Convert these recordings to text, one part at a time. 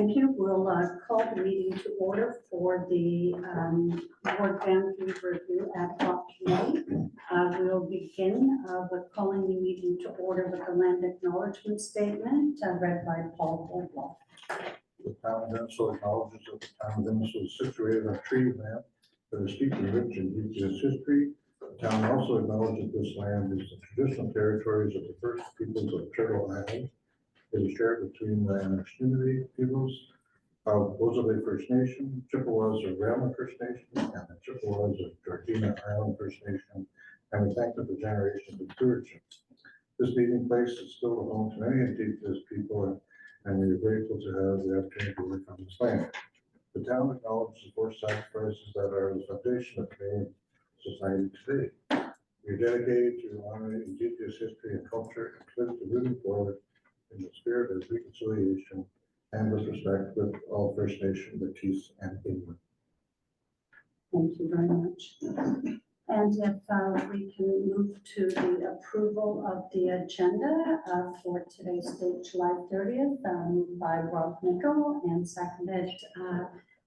Thank you. We'll call the meeting to order for the Ward Boundary Review Ad Hoc Committee. We'll begin with calling the meeting to order with the land acknowledgement statement read by Paul Wardlaw. The town of Innisfil acknowledges that the town of Innisfil is situated on treaty land that is deeply rich in indigenous history. The town also acknowledges that this land is the traditional territories of the first peoples of Turtle Island. It is shared between the Anishinaabe peoples of Bozobe First Nation, Chippewas of Rama First Nation, and the Chippewas of Jordina Island First Nation, and we thank them for generations of stewardship. This meeting place is still the home to many indigenous people, and we are grateful to have the opportunity to work on this land. The town acknowledges the forced sacrifices that are the foundation of Canadian society today. We are dedicated to honoring indigenous history and culture and committed to moving forward in the spirit of reconciliation and with respect with all First Nation, Métis, and Inuit. Thank you very much. And if we can move to the approval of the agenda for today's date, July 30th, moved by Rob Nickel and seconded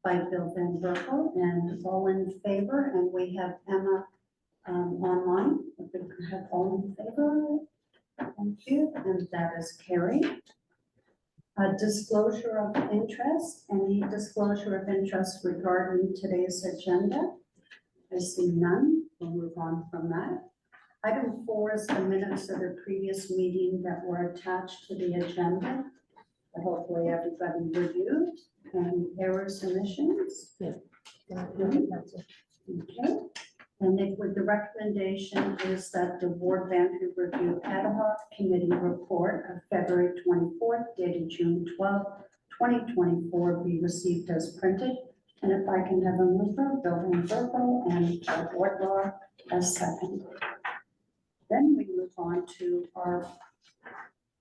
by Bill Van Berkel, and all in favor. And we have Emma online. If we could have all in favor. Thank you, and that is carried. Disclosure of interest. Any disclosure of interest regarding today's agenda? I see none. We'll move on from that. Item 4 is the minutes of the previous meeting that were attached to the agenda. Hopefully everybody reviewed. And error submissions. Yeah. Okay. And if with the recommendation is that the Ward Boundary Review Ad Hoc Committee report of February 24th, dated June 12th, 2024 be received as printed. And if I can have a mover, Bill Van Berkel and Paul Wardlaw as second. Then we move on to our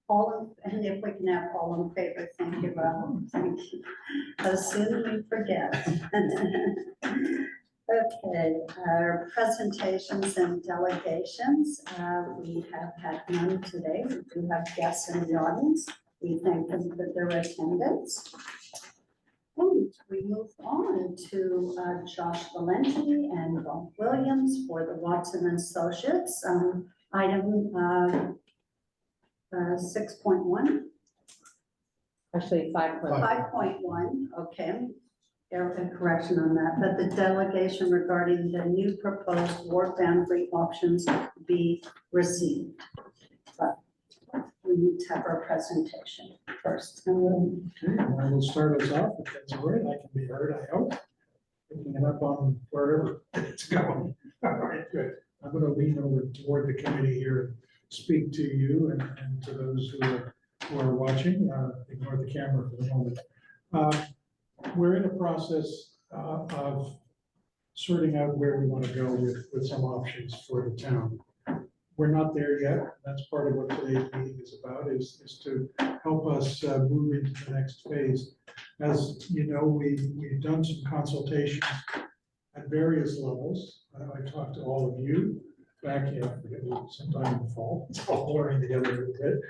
and if we can have all in favor, thank you, Rob. Thank you. As soon as we forget. Okay, our presentations and delegations. We have had none today. We do have guests in the audience. We thank them for their attendance. And we move on to Josh Valenti and Bob Williams for the Watson Associates. Item 6.1. Actually, 5.1. 5.1, okay. A correction on that, but the delegation regarding the new proposed ward boundary options be received. But we need to have our presentation first. Okay, I will start us off, if that's all right. I can be heard, I hope. Picking it up on wherever it's going. All right, good. I'm going to lean over toward the committee here and speak to you and to those who are watching. Ignore the camera for the moment. We're in a process of sorting out where we want to go with some options for the town. We're not there yet. That's part of what today's meeting is about, is to help us move into the next phase. As you know, we've done some consultations at various levels. I talked to all of you back in, sometime in the fall. It's all blurring together a little bit.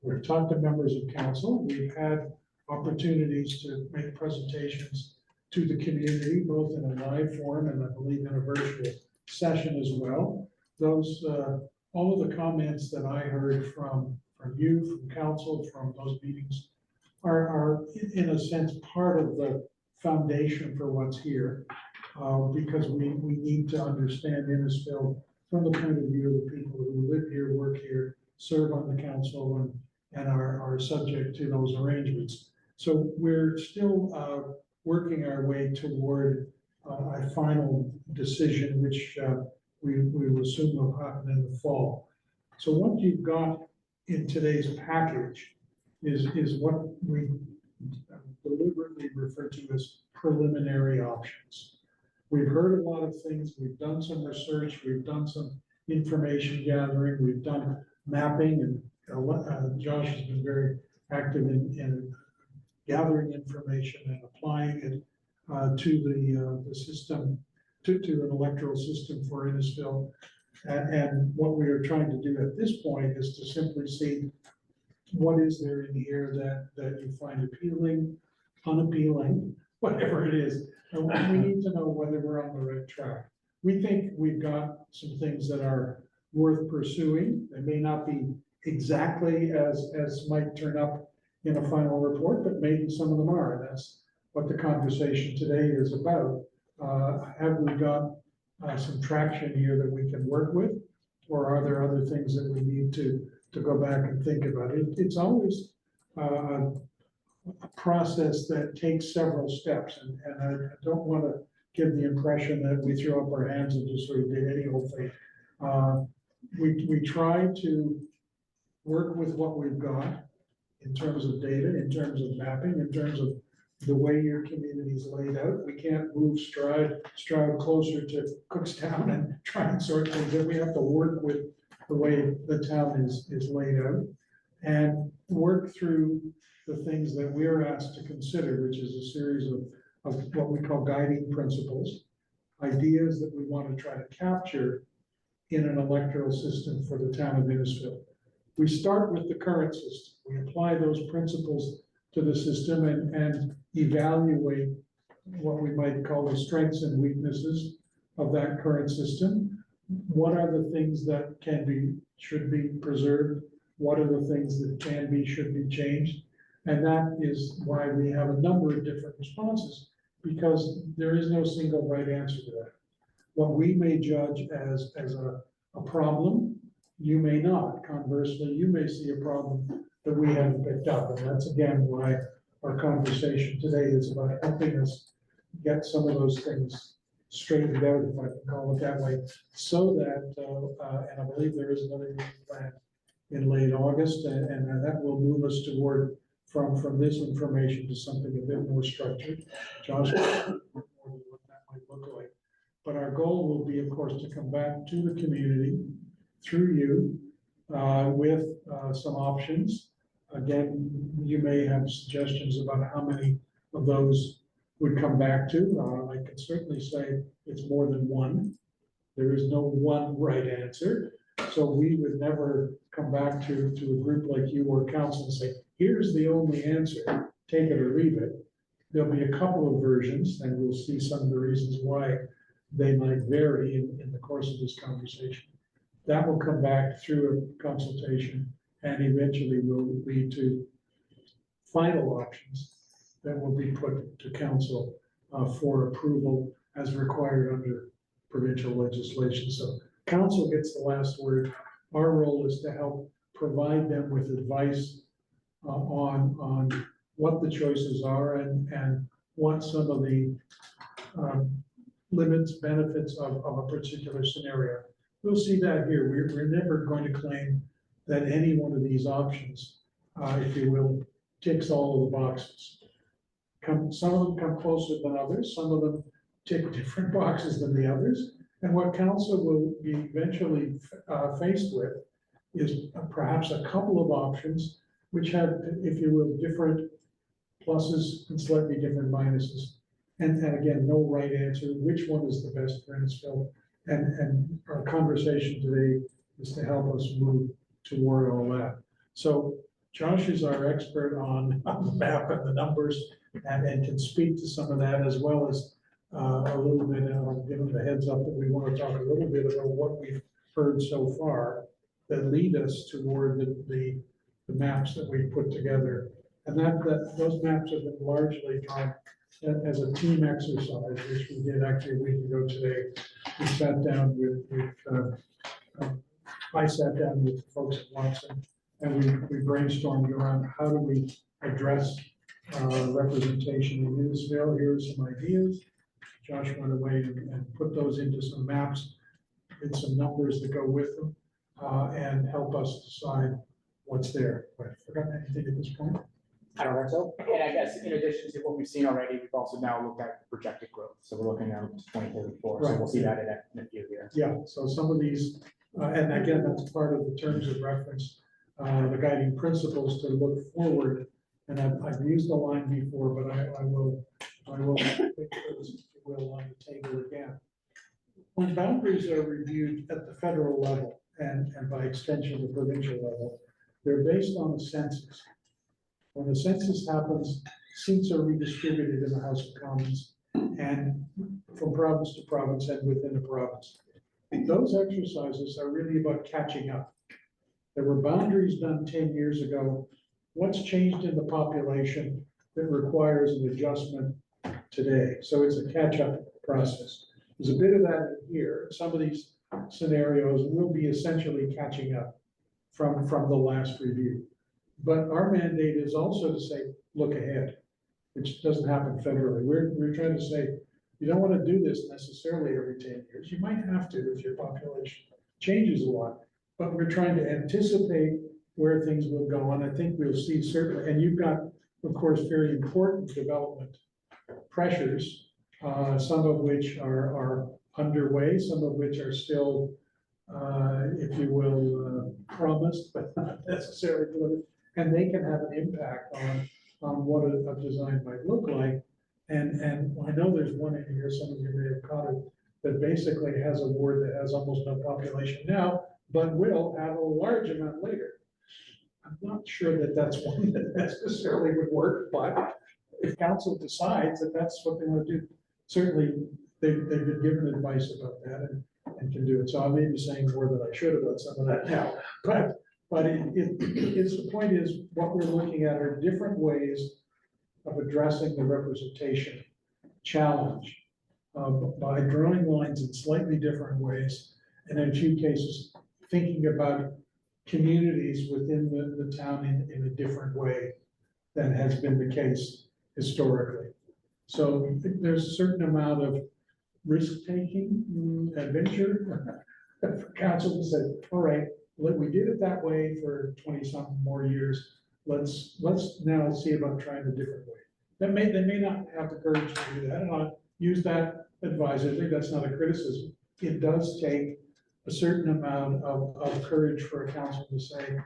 We've talked to members of council. We've had opportunities to make presentations to the community, both in a live form and I believe in a virtual session as well. Those, all of the comments that I heard from you, from council, from those meetings are in a sense part of the foundation for what's here, because we need to understand Innisfil from the point of view of the people who live here, work here, serve on the council, and are subject to those arrangements. So we're still working our way toward a final decision, which we will assume will happen in the fall. So what you've got in today's package is what we deliberately refer to as preliminary options. We've heard a lot of things. We've done some research. We've done some information gathering. We've done mapping, and Josh has been very active in gathering information and applying it to the system, to an electoral system for Innisfil. And what we are trying to do at this point is to simply see what is there in here that you find appealing, unappealing, whatever it is. And we need to know whether we're on the right track. We think we've got some things that are worth pursuing. They may not be exactly as might turn up in a final report, but maybe some of them are. And that's what the conversation today is about. Have we got some traction here that we can work with? Or are there other things that we need to go back and think about? It's always a process that takes several steps, and I don't want to give the impression that we threw up our hands and just sort of did any old thing. We try to work with what we've got in terms of data, in terms of mapping, in terms of the way your community is laid out. We can't move Stroud closer to Cookstown and try and sort things out. We have to work with the way the town is laid out and work through the things that we're asked to consider, which is a series of what we call guiding principles, ideas that we want to try to capture in an electoral system for the town of Innisfil. We start with the current system. We apply those principles to the system and evaluate what we might call the strengths and weaknesses of that current system. What are the things that should be preserved? What are the things that should be changed? And that is why we have a number of different responses, because there is no single right answer to that. What we may judge as a problem, you may not. Conversely, you may see a problem that we haven't picked up. And that's again why our conversation today is about helping us get some of those things straightened out, if I can call it that way, so that, and I believe there is another meeting planned in late August, and that will move us toward from this information to something a bit more structured. Josh, what that might look like. But our goal will be, of course, to come back to the community through you with some options. Again, you may have suggestions about how many of those would come back to. I can certainly say it's more than one. There is no one right answer. So we would never come back to a group like you or council and say, here's the only answer, take it or leave it. There'll be a couple of versions, and we'll see some of the reasons why they might vary in the course of this conversation. That will come back through a consultation and eventually will lead to final options that will be put to council for approval as required under provincial legislation. So council gets the last word. Our role is to help provide them with advice on what the choices are and what some of the limits, benefits of a particular scenario. We'll see that here. We're never going to claim that any one of these options, if you will, ticks all of the boxes. Some of them come closer than others. Some of them tick different boxes than the others. And what council will be eventually faced with is perhaps a couple of options which have, if you will, different pluses and slightly different minuses. And again, no right answer. Which one is the best for Innisfil? And our conversation today is to help us move toward all that. So Josh is our expert on the map and the numbers and can speak to some of that, as well as a little bit, I'll give him the heads up that we want to talk a little bit about what we've heard so far that lead us toward the maps that we've put together. And those maps have been largely drawn as a team exercise, which we did actually a week ago today. We sat down I sat down with folks at Watson, and we brainstormed around how do we address representation in Innisfil. Here are some ideas. Josh went away and put those into some maps and some numbers that go with them and help us decide what's there. Have I forgotten anything at this point? I don't think so. And I guess in addition to what we've seen already, we've also now looked at projected growth. So we're looking out to 2034. So Right. we'll see that in a few years. Yeah, so some of these, and again, that's part of the terms of reference, the guiding principles to look forward. And I've used the line before, but I will put this, if you will, on the table again. When boundaries are reviewed at the federal level and by extension the provincial level, they're based on the census. When the census happens seats are redistributed in the House of Commons and from province to province and within a province. Those exercises are really about catching up. There were boundaries done 10 years ago. What's changed in the population that requires an adjustment today? So it's a catch-up process. There's a bit of that in here. Some of these scenarios will be essentially catching up from the last review. But our mandate is also to say, look ahead, which doesn't happen federally. We're trying to say, you don't want to do this necessarily every 10 years. You might have to if your population changes a lot, but we're trying to anticipate where things will go. And I think we'll see certainly, and you've got, of course, very important development pressures, some of which are underway, some of which are still, if you will, promised, but not necessarily delivered. And they can have an impact on what a design might look like. And I know there's one in here, some of you may have caught it, that basically has a ward that has almost no population now, but will have a large amount later. I'm not sure that that's one that necessarily would work, but if council decides that that's what they want to do, certainly they've been given advice about that and can do it. So I may be saying more than I should about some of that now, but the point is, what we're looking at are different ways of addressing the representation challenge by drawing lines in slightly different ways, and in a few cases, thinking about communities within the town in a different way than has been the case historically. So there's a certain amount of risk-taking, adventure for council to say, all right, we did it that way for 20-something more years. Let's now see about trying a different way. They may not have the courage to do that, and I'll use that advisedly. That's not a criticism. It does take a certain amount of courage for a council to say,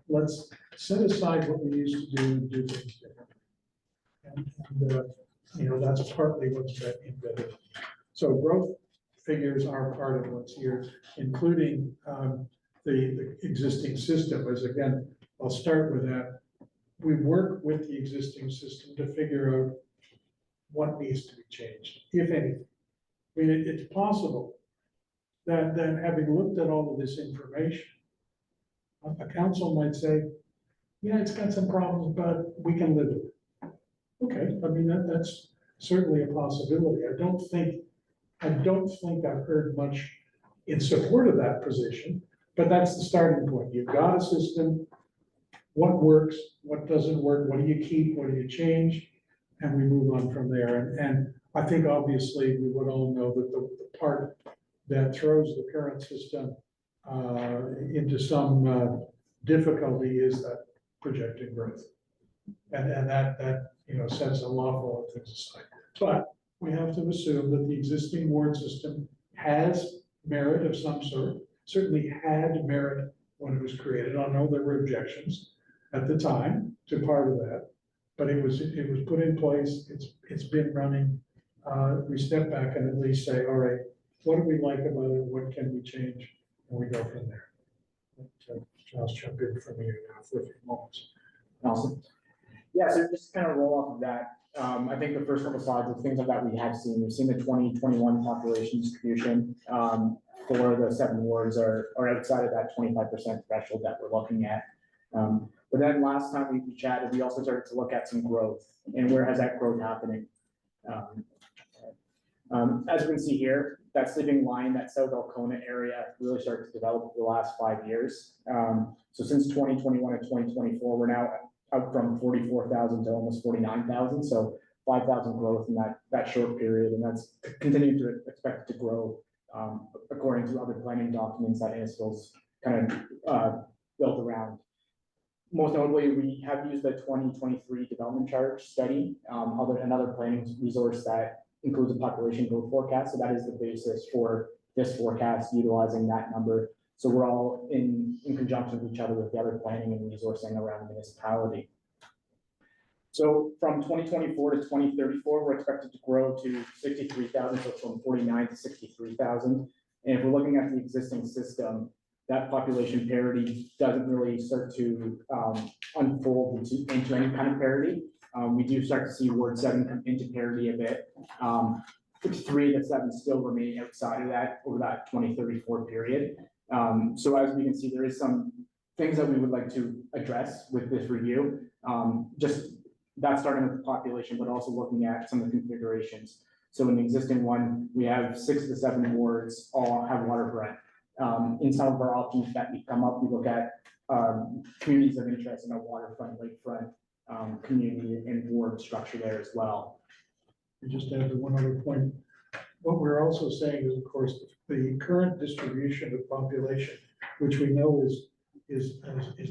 let's set aside what we used to do and do things differently. And that's partly what's embedded. So growth figures are part of what's here, including the existing system. As again, I'll start with that. We work with the existing system to figure out what needs to be changed, if anything. I mean, it's possible that having looked at all of this information, a council might say, yeah, it's got some problems, but we can live with it. Okay, I mean, that's certainly a possibility. I don't think I've heard much in support of that position, but that's the starting point. You've got a system, what works, what doesn't work, what do you keep, what do you change, and we move on from there. And I think obviously we would all know that the part that throws the current system into some difficulty is that projected growth. And that sets an awful lot of things aside. But we have to assume that the existing ward system has merit of some sort, certainly had merit when it was created. I know there were objections at the time to part of that, but it was put in place. It's been running. We step back and at least say, all right, what do we like about it? What can we change? And we go from there. Charles, jump in from here now for a few moments. Awesome. Yeah, so just kind of roll off of that. I think the first couple slides of things like that we have seen. We've seen the 2021 population distribution for the 7 wards are outside of that 25% threshold that we're looking at. But then last time we chatted, we also started to look at some growth and where has that growth happening. As we can see here, that sleeping line, that South Alcona area really started to develop over the last 5 years. So since 2021 to 2024, we're now out from 44,000 to almost 49,000. So 5,000 growth in that short period. And that's continuing to expect to grow according to other planning documents that Innisfil's kind of built around. Most notably, we have used the 2023 development charge study, another planning resource that includes a population growth forecast. So that is the basis for this forecast, utilizing that number. So we're all in conjunction with each other with the other planning and resourcing around the municipality. So from 2024 to 2034, we're expected to grow to 63,000, so from 49 to 63,000. And if we're looking at the existing system, that population parity doesn't really start to unfold into any kind of parity We do start to see Ward 7 come into parity a bit. 3 of the 7 still remain outside of that over that 2034 period. So as we can see, there is some things that we would like to address with this review. Just that starting with the population, but also looking at some of the configurations. So in the existing one, we have 6 of the 7 wards all have waterfront. In some of our options that we come up, we look at communities of interest in a waterfront, lakefront community and ward structure there as well. Just add one other point. What we're also saying is, of course, the current distribution of population, which we know is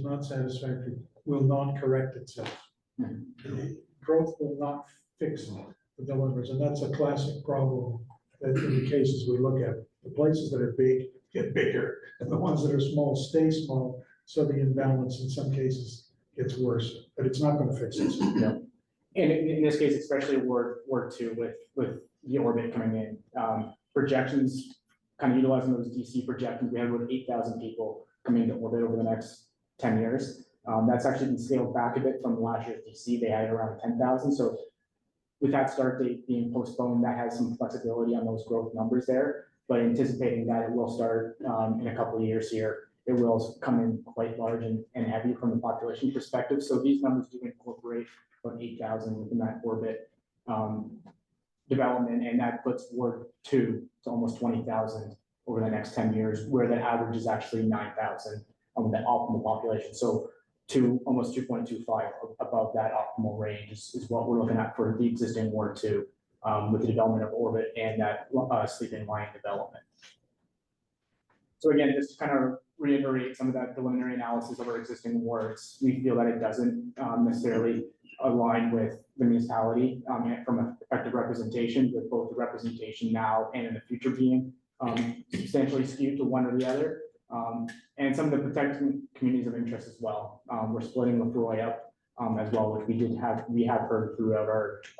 not satisfactory, will not correct itself. The growth will not fix the dilemmas, and that's a classic problem that in the cases we look at. The places that are big get bigger, and the ones that are small stay small, so the imbalance in some cases gets worse, but it's not gonna fix it. No. And in this case, especially Ward 2 with the orbit coming in, projections, kind of utilizing those DC projections, we have about 8,000 people coming into orbit over the next 10 years. That's actually been scaled back a bit from last year's DC, they had around 10,000. So with that start date being postponed, that has some flexibility on those growth numbers there, but anticipating that it will start in a couple of years here, it will come in quite large and heavy from the population perspective. So these numbers do incorporate about 8,000 within that orbit development, and that puts Ward 2 to almost 20,000 over the next 10 years, where the average is actually 9,000 on the optimal population. So to almost 2.25 above that optimal range is what we're looking at for the existing Ward 2 with the development of orbit and that sleeping line development. So again, just to kind of reiterate some of that preliminary analysis of our existing wards, we feel that it doesn't necessarily align with the municipality from an effective representation, with both the representation now and in the future being substantially skewed to one or the other. And some of the protecting communities of interest as well. We're splitting Lefroy up as well, which we have heard throughout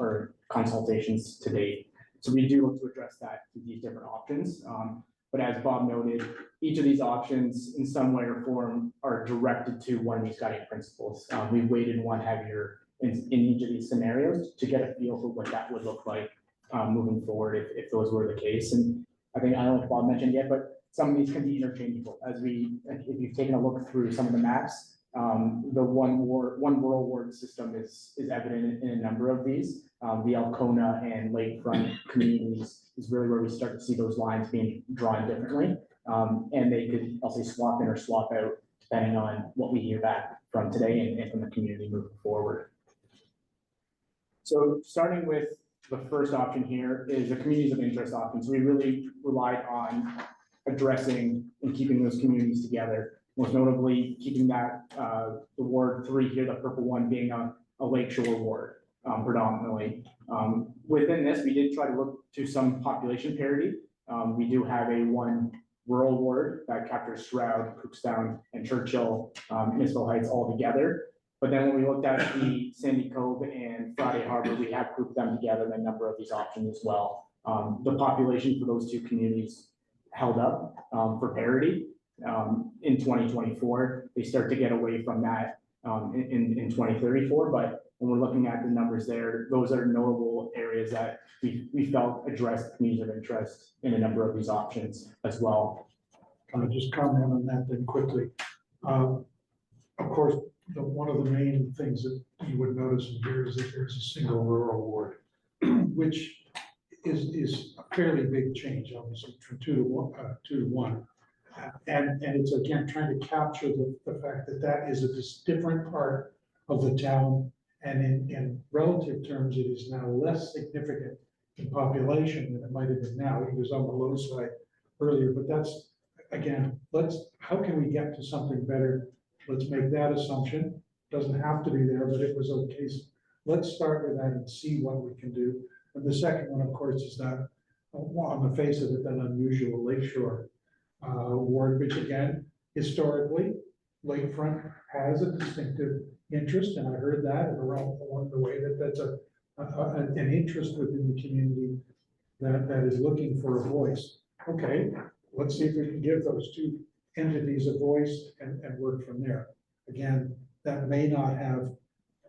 our consultations to date. So we do look to address that through these different options. But as Bob noted, each of these options in some way or form are directed to one of these guiding principles. We've weighted one heavier in each of these scenarios to get a feel for what that would look like moving forward if those were the case. And I think, I don't know if Bob mentioned yet, but some of these can be interchangeable. If you've taken a look through some of the maps, the one rural ward system is evident in a number of these. The Alcona and lakefront communities is really where we start to see those lines being drawn differently. And they could, I'll say, swap in or swap out depending on what we hear back from today and from the community moving forward. So starting with the first option here is the communities of interest option. So we really relied on addressing and keeping those communities together. Most notably, keeping that the Ward 3 here, the purple one, being a lakeshore ward predominantly. Within this, we did try to look to some population parity. We do have one rural ward that captures Stroud, Cookstown, and Churchill, Municipal Heights all together. But then when we looked at the Sandy Cove and Friday Harbor, we have grouped them together in a number of these options as well. The population for those two communities held up for parity. In 2024, they start to get away from that in 2034, but when we're looking at the numbers there, those are notable areas that we felt addressed communities of interest in a number of these options as well. Can I just comment on that then quickly? Of course, one of the main things that you would notice in here is that there's a single rural ward, which is a fairly big change, obviously, from 2 to 1. And it's again trying to capture the fact that that is a different part of the town, and in relative terms, it is now less significant in population than it might have been now. It was on the low side earlier, but that's, again, how can we get to something better? Let's make that assumption. Doesn't have to be there, but it was a case. Let's start with that and see what we can do. And the second one, of course, is that on the face of it, that unusual lakeshore ward, which again, historically, lakefront has a distinctive interest, and I heard that along the way that's an interest within the community that is looking for a voice. Okay, let's see if we can give those two entities a voice and work from there. Again, that may not have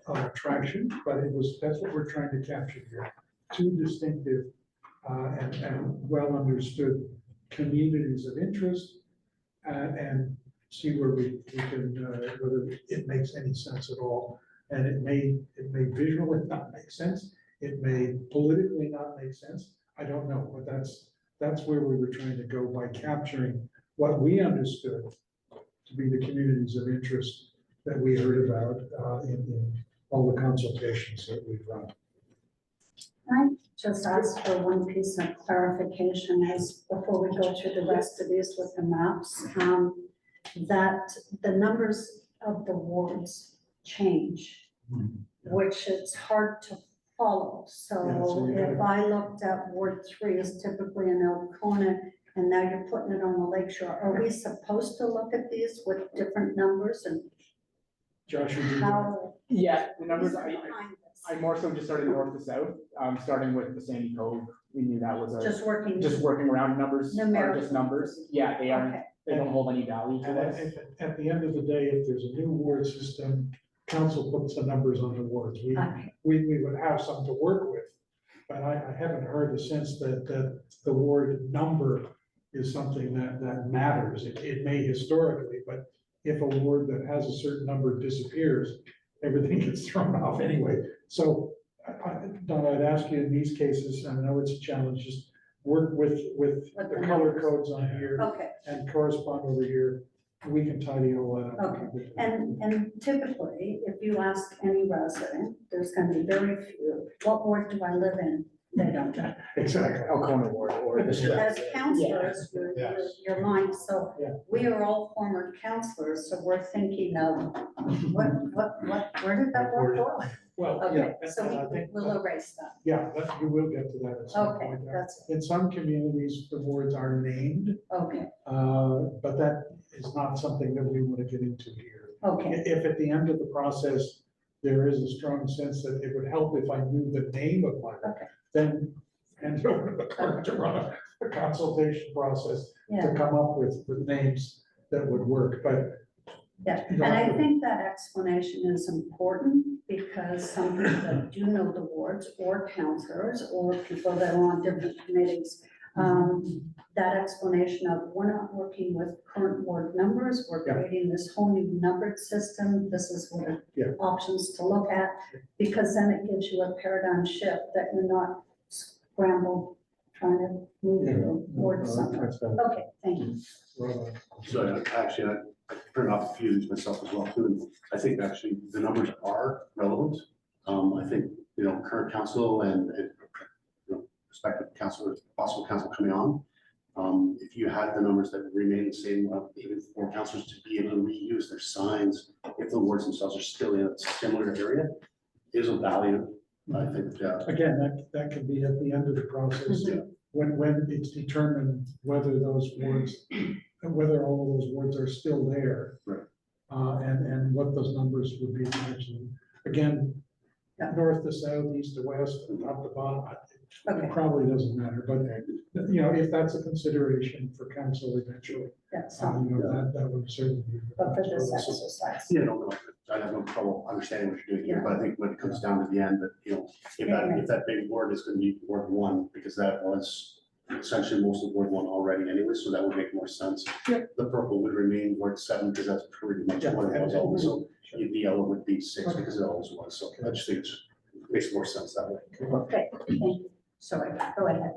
attraction, but that's what we're trying to capture here. Two distinctive and well understood communities of interest, and see where we can, whether it makes any sense at all. And it may visually not make sense, it may politically not make sense, I don't know, but that's where we were trying to go by capturing what we understood to be the communities of interest that we heard about in all the consultations that we've run. Can I just ask for one piece of clarification as before we go through the rest of these with the maps? That the numbers of the wards change, which it's hard to follow. Yeah, so So you gotta- if I looked at Ward 3 is typically in Elcona, and now you're putting it on the Lake Shore, are we supposed to look at these with different numbers and Josh, you do that? how? Yeah, the numbers, behind this? I more so just started north to south, starting with the Sandy Cove. We knew that was Just working. just working around numbers are Numerical. just numbers. Yeah, they aren't, Okay, they don't hold any value And to us. at the end of the day, if there's a new ward system, council puts the numbers on the wards. okay, We would have some to work with. But I haven't heard the sense that the ward number is something that matters. It may historically, but if a ward that has a certain number disappears, everything gets thrown off anyway. So, Donna, I'd ask you in these cases, and I know it's a challenge, just work with the color codes on here okay. and correspond over here. We can tidy all that up. Okay. And typically, if you ask any resident, there's gonna be very few, what ward do I live in? They don't know. Exactly. Elcona Ward or the strip. As counselors, your mind, so Yeah. we are all former counselors, so we're thinking of, where did that word go? Well, Okay, yeah, so and I think, we'll erase that. yeah, you will get to that at some Okay, point. that's, In some communities, the wards are named, okay, but that is not something that we want to get into here. okay, If at the end of the process, there is a strong sense that it would help if I knew the name of my, Okay. then hand it over to the clerk to run a consultation process yeah, to come up with names that would work, but. yeah. you And don't I have to- think that explanation is important because some people that do know the wards or counselors or people that are on different committees, that explanation of we're not working with current ward numbers, we're Yeah. creating this whole new numbered system, this is what are Yeah. options to look at, because then it gives you a paradigm shift that you're not scrambled trying to move Yeah, your ward somewhere. that's better. Okay, thank you. Right on. So actually, I printed off a few of these myself as well too, and I think actually the numbers are relevant. I think, current council and, prospective council, possible council coming on. If you had the numbers that remain the same, even for councilors to be able to reuse their signs, if the wards themselves are still in a similar area, is of value, I think, Again, that could be at the end of the process, when it's determined whether those wards, whether all of those wards are still there. Right. And what those numbers would be eventually. Again, Yeah. north to south, east to west, top to bottom, Okay, it probably doesn't matter, but, if that's a consideration for council eventually, that's, that would certainly be. but for this exercise. yeah, no, I have no trouble understanding what you're doing here, but I think when it comes down to the end, that, if that big word is gonna be Ward 1, because that was essentially most of Ward 1 already anyway, so that would make more sense. Yeah. The purple would remain Ward 7, because that's pretty much Yeah. what it was always, so Sure. the yellow would be 6, Okay. because it always was, so I just think it makes more sense that way. Okay, thank you. Sorry, go ahead.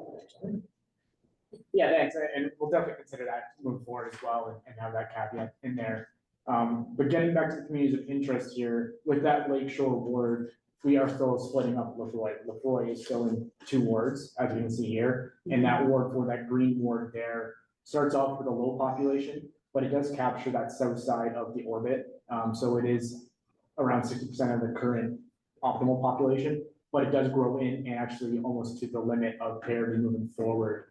Yeah, thanks, and we'll definitely consider that moving forward as well and have that caveat in there. But getting back to the communities of interest here, with that Lake Shore ward, we are still splitting up Lefroy. Lefroy is still in 2 wards, as you can see here, and that ward for that green ward there starts off with a low population, but it does capture that south side of the orbit. So it is around 60% of the current optimal population, but it does grow in and actually almost to the limit of parity moving forward,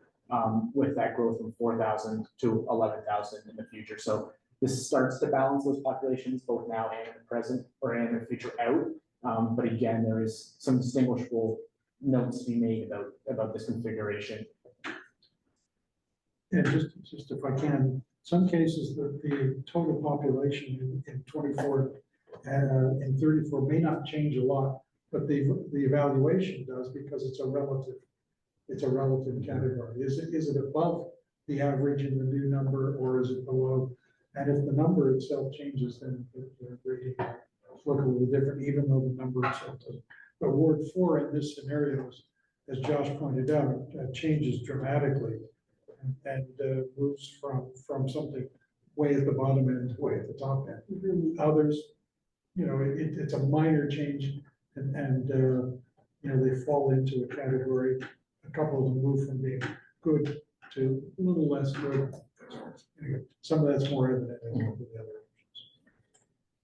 with that growth from 4,000 to 11,000 in the future. So this starts to balance those populations both now and in the present or in the future out. But again, there is some distinguishable notes to be made about this configuration. And just if I can, some cases, the total population in 24 in 34 may not change a lot, but the evaluation does because it's a relative category. Is it above the average in the new number or is it below? And if the number itself changes, then the rating will look a little different, even though the number itself doesn't. But Ward 4 in this scenario, as Josh pointed out, changes dramatically and moves from something way at the bottom end to way at the top end. Mhm. Others, it's a minor change and they fall into a category. A couple of them move from being good to a little less good. Anyway, some of that's more evident than the other.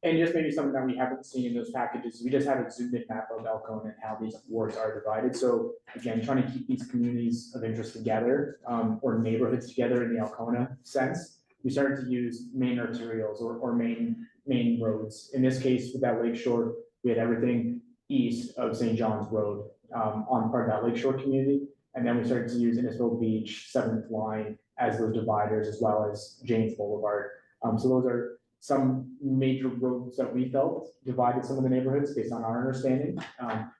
And just maybe something that we haven't seen in those packages, we just have a zoomed in map of Elkhorn and how these wards are divided. So again, trying to keep these communities of interest together, or neighborhoods together in the Alcona sense. We started to use main arterials or main roads. In this case, with that Lakeshore, we had everything east of St. John's Road, on part of that Lakeshore community. And then we started to use Innisfil Beach, 7th Line as those dividers, as well as James Boulevard. So those are some major roads that we felt divided some of the neighborhoods based on our understanding.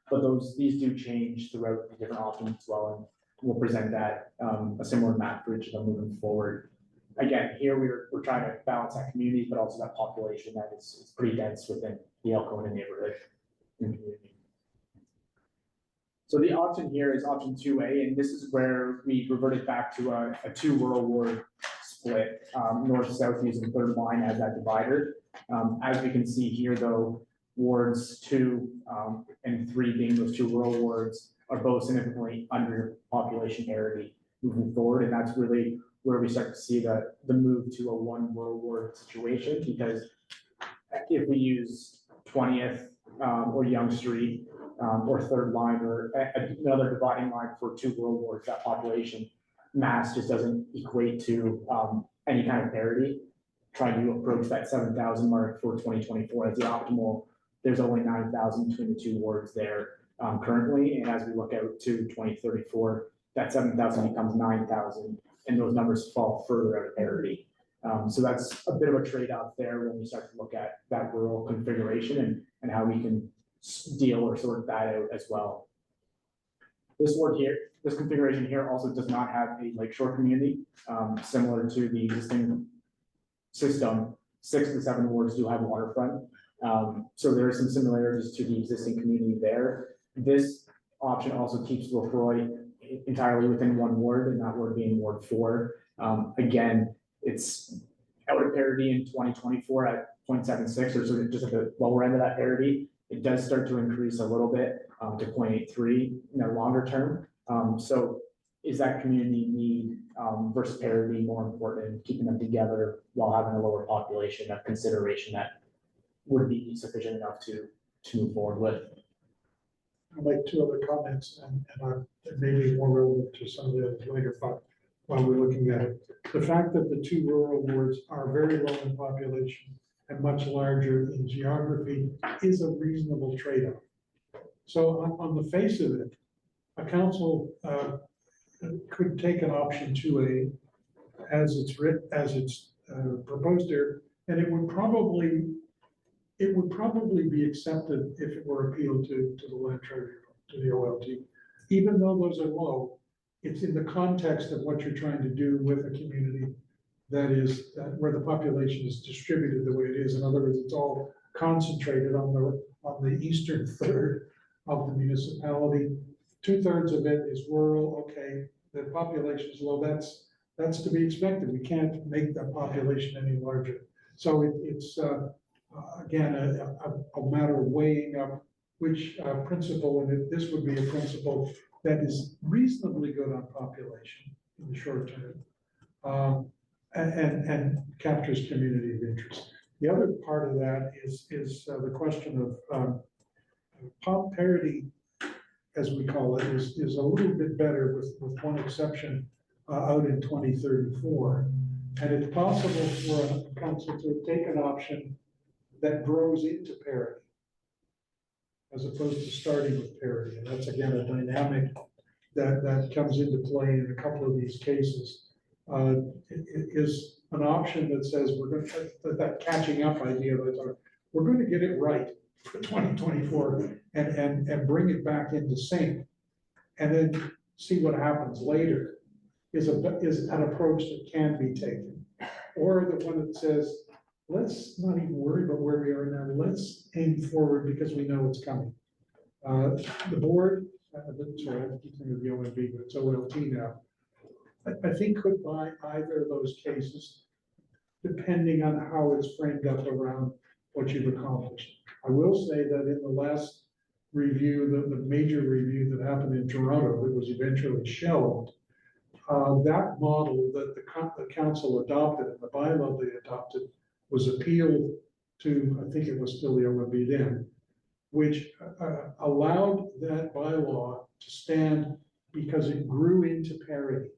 But these do change throughout the different options as well. And we'll present that, a similar map for each of them moving forward. Again, here we're trying to balance that community, but also that population that is pretty dense within the Elkhorn neighborhood and community. So the option here is option 2A, and this is where we reverted back to a 2 rural ward split, north-south using 3rd Line as that divider. As we can see here, though, wards 2 and 3 being those 2 rural wards are both significantly under population parity moving forward, and that's really where we start to see the move to a 1 rural ward situation, because if we use 20th or Young Street or 3rd Line or another dividing line for 2 rural wards, that population mass just doesn't equate to any kind of parity. Trying to approach that 7,000 mark for 2024 as the optimal, there's only 9,000 between the 2 wards there currently, and as we look out to 2034, that 7,000 becomes 9,000, and those numbers fall further out of parity. So that's a bit of a trade-off there when we start to look at that rural configuration and how we can deal or sort that out as well. This ward here, this configuration here also does not have a lakeshore community, similar to the existing system. 6 of the 7 wards do have waterfront. So there are some similarities to the existing community there. This option also keeps Lefroy entirely within 1 ward, and that ward being Ward 4. Again, it's out of parity in 2024 at 0.76, or sort of just at the lower end of that parity. It does start to increase a little bit to 0.83 in the longer term. So is that community need versus parity more important in keeping them together while having a lower population of consideration that would be sufficient enough to move forward with? I'd like 2 other comments, and maybe more relevant to some of the others later, but while we're looking at it. The fact that the 2 rural wards are very low in population and much larger in geography is a reasonable trade-off. So on the face of it, a council could take an option 2A as it's proposed here, and it would probably be accepted if it were appealed to the land treasurer, to the OLT. Even though those are low, it's in the context of what you're trying to do with a community that is where the population is distributed the way it is. In other words, it's all concentrated on the eastern third of the municipality. 2/3 of it is rural. Okay, the population is low. That's to be expected. We can't make that population any larger. So it's again a matter of weighing up which principle, and this would be a principle that is reasonably good on population in the short term, and captures community of interest. The other part of that is the question of pop parity, as we call it, is a little bit better with 1 exception out in 2034. And it's possible for a council to take an option that grows into parity, as opposed to starting with parity. And that's again a dynamic that comes into play in a couple of these cases. It is an option that says we're going to, that catching up idea that we're going to get it right for 2024 and bring it back into sync. And then see what happens later is an approach that can be taken. Or the one that says, let's not even worry about where we are now, let's aim forward because we know it's coming. The board, sorry, I keep thinking of the OMB, but it's OLT now. I think could buy either of those cases, depending on how it's framed up around what you've accomplished. I will say that in the last review, the major review that happened in Toronto, that was eventually shelved, that model that the council adopted and the bylaw they adopted was appealed to, I think it was still the OMB then, which allowed that bylaw to stand because it grew into parity.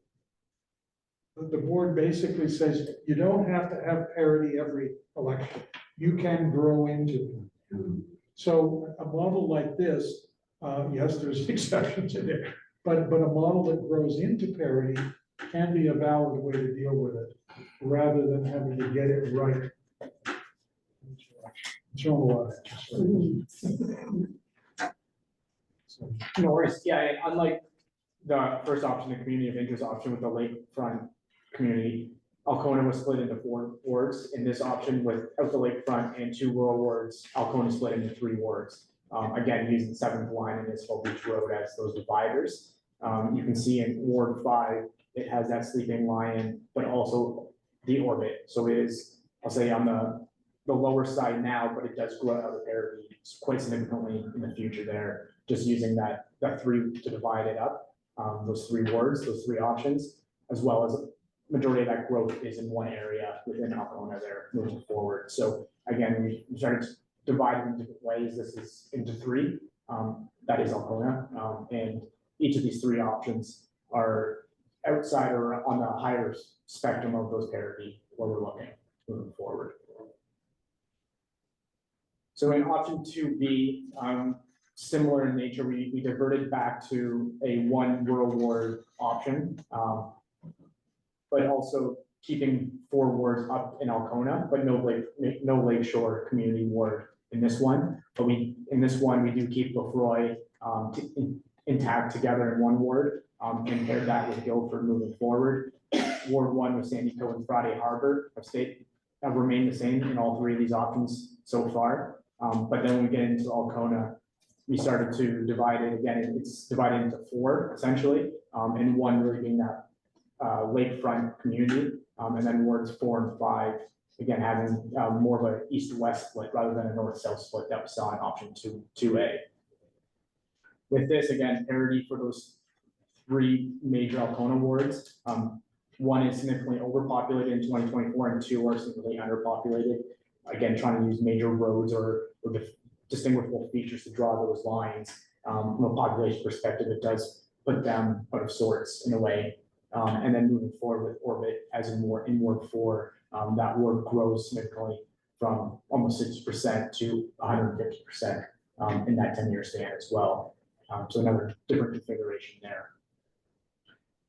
The board basically says, you don't have to have parity every election. You can grow into it. So a model like this, yes, there's exceptions in there, but a model that grows into parity can be a valid way to deal with it, rather than having to get it right. Throwing a lot at you, sorry. So, No worries, yeah, unlike the first option, the community of interest option with the lakefront community, Alcona was split into 4 wards. In this option, without the lakefront and 2 rural wards, Alcona split into 3 wards. Again, using 7th line and Isabel Beach Road as those dividers. You can see in Ward 5, it has that sleeping lion, but also the orbit. So it is, I'll say, on the lower side now, but it does grow out of parity quite significantly in the future there, just using that 3 to divide it up, those 3 wards, those 3 options, as well as majority of that growth is in one area within Alcona there moving forward. So again, we started to divide it in different ways. This is into 3, that is Alcona, and each of these 3 options are outside or on the higher spectrum of those parity where we're looking moving forward. So in option 2B, similar in nature, we diverted back to a 1 rural ward option, but also keeping 4 wards up in Alcona, but no Lakeshore Community Ward in this one. But in this one, we do keep Lefroy intact together in 1 ward, and pair that with Guildford moving forward. Ward 1 with Sandy Cove and Friday Harbor have remained the same in all 3 of these options so far. But then when we get into Alcona, we started to divide it again. It's divided into 4 essentially, and 1 really being that lakefront community, and then wards 4 and 5, again, having more of an east-west split rather than a north-south split that we saw in option 2A. With this, again, parity for those 3 major Alcona wards. 1 is significantly overpopulated in 2024, and 2 are significantly underpopulated. Again, trying to use major roads or distinguishable features to draw those lines. From a population perspective, it does put them out of sorts in a way. And then moving forward with Orbit, as in Ward 4, that ward grows significantly from almost 60% to 150% in that 10-year span as well. So another different configuration there.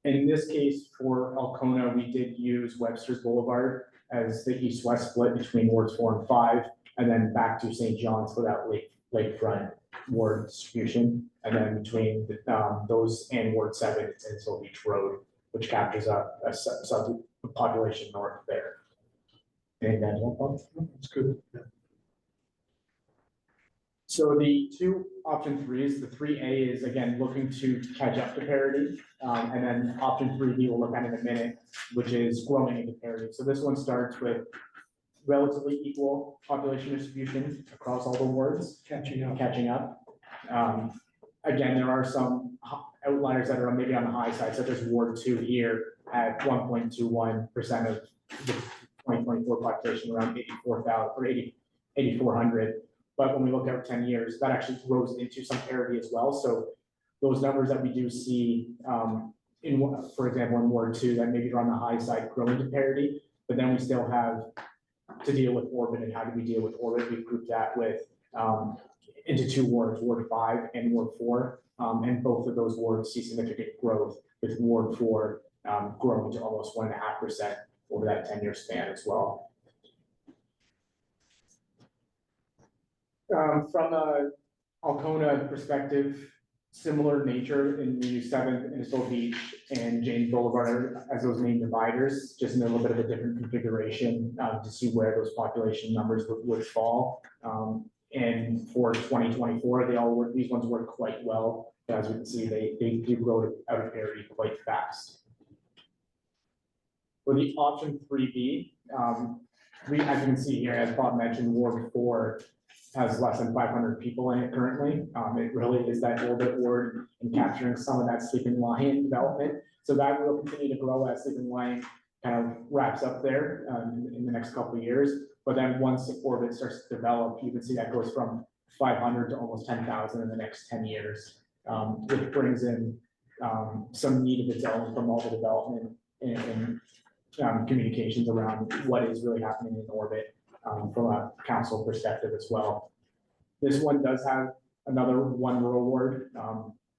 In this case, for Alcona, we did use Webster's Boulevard as the east-west split between wards 4 and 5, and then back to St. John's for that lakefront ward distribution. And then between those and Ward 7, it's Insel Beach Road, which captures a population north there. Anything to add to that, Bob? that's good. So the 2 option 3s, the 3A is again looking to catch up to parity, and then option 3B we'll look at in a minute, which is growing into parity. So this one starts with relatively equal population distribution across all the wards, catching up. Again, there are some outliers that are maybe on the high side, such as Ward 2 here at 1.21% of the 2024 population, around 84,000 or 8,400. But when we look out 10 years, that actually grows into some parity as well. So those numbers that we do see for example, in Ward 2, that maybe are on the high side grow into parity, but then we still have to deal with Orbit. And how do we deal with Orbit? We've grouped that with into 2 wards, Ward 5 and Ward 4. And both of those wards see significant growth, with Ward 4 growing to almost 1.5% over that 10-year span as well. From a Alcona perspective, similar nature in the Seventh and Stowe Beach and James Boulevard as those main dividers, just in a little bit of a different configuration, to see where those population numbers would fall. And for 2024, these ones work quite well. As we can see, they do grow out of parity quite fast. For the option 3B, as you can see here, as Bob mentioned, Ward 4 has less than 500 people in it currently. It really is that orbit ward and capturing some of that Sleeping Lion development. So that will continue to grow as Sleeping Lion kind of wraps up there in the next couple of years. But then once orbit starts to develop, you can see that goes from 500 to almost 10,000 in the next 10 years, which brings in some need of its own from all the development and communications around what is really happening in orbit. From a council perspective as well. This one does have another one rural ward.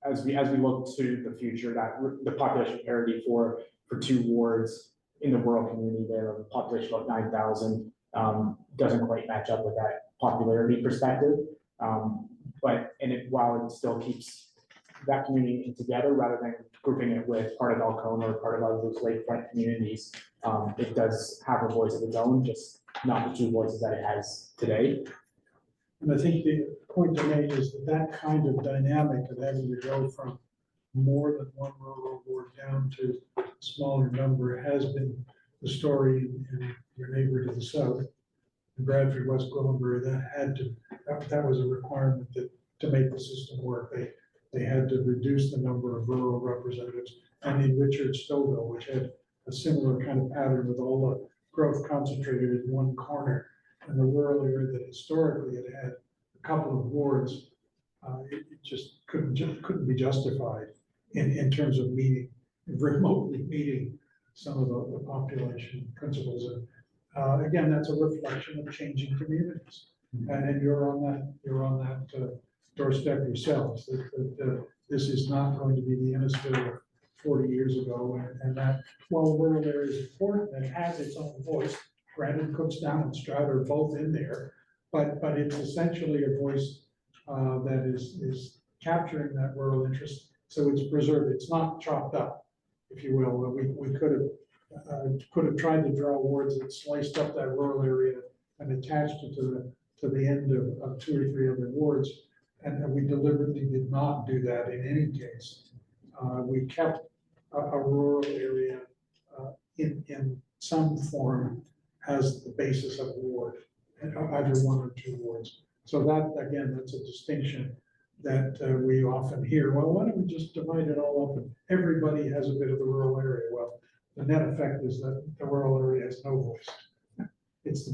As we look to the future, that the population parity for 2 wards in the rural community there, a population of 9,000, doesn't quite match up with that popularity perspective. While it still keeps that community together rather than grouping it with part of Alcona or part of those lakefront communities, it does have a voice of its own, just not the 2 voices that it has today. And I think the point to make is that kind of dynamic of having to go from more than one rural ward down to a smaller number has been the story in your neighbor to the south, in Bradford, West Gwillimbury. That was a requirement to make the system work. They had to reduce the number of rural representatives. And in Richard Stouffville, which had a similar kind of pattern with all the growth concentrated in one corner, and the rural area that historically had had a couple of wards, it just couldn't be justified in terms of remotely meeting some of the population principles. And again, that's a reflection of changing communities. And you're on that doorstep yourselves. That this is not going to be the Innisfil 40 years ago, and that while rural area is important and has its own voice, Brandon, Cookstown, and Stroud are both in there, but it's essentially a voice that is capturing that rural interest, so it's preserved. It's not chopped up, if you will. We could have tried to draw wards that sliced up that rural area and attached it to the end of 2 or 3 other wards, and we deliberately did not do that in any case. We kept a rural area in some form as the basis of a ward, either 1 or 2 wards. So that, again, that's a distinction that we often hear. Well, why don't we just divide it all up and everybody has a bit of the rural area? Well, the net effect is that the rural area has no voice. It's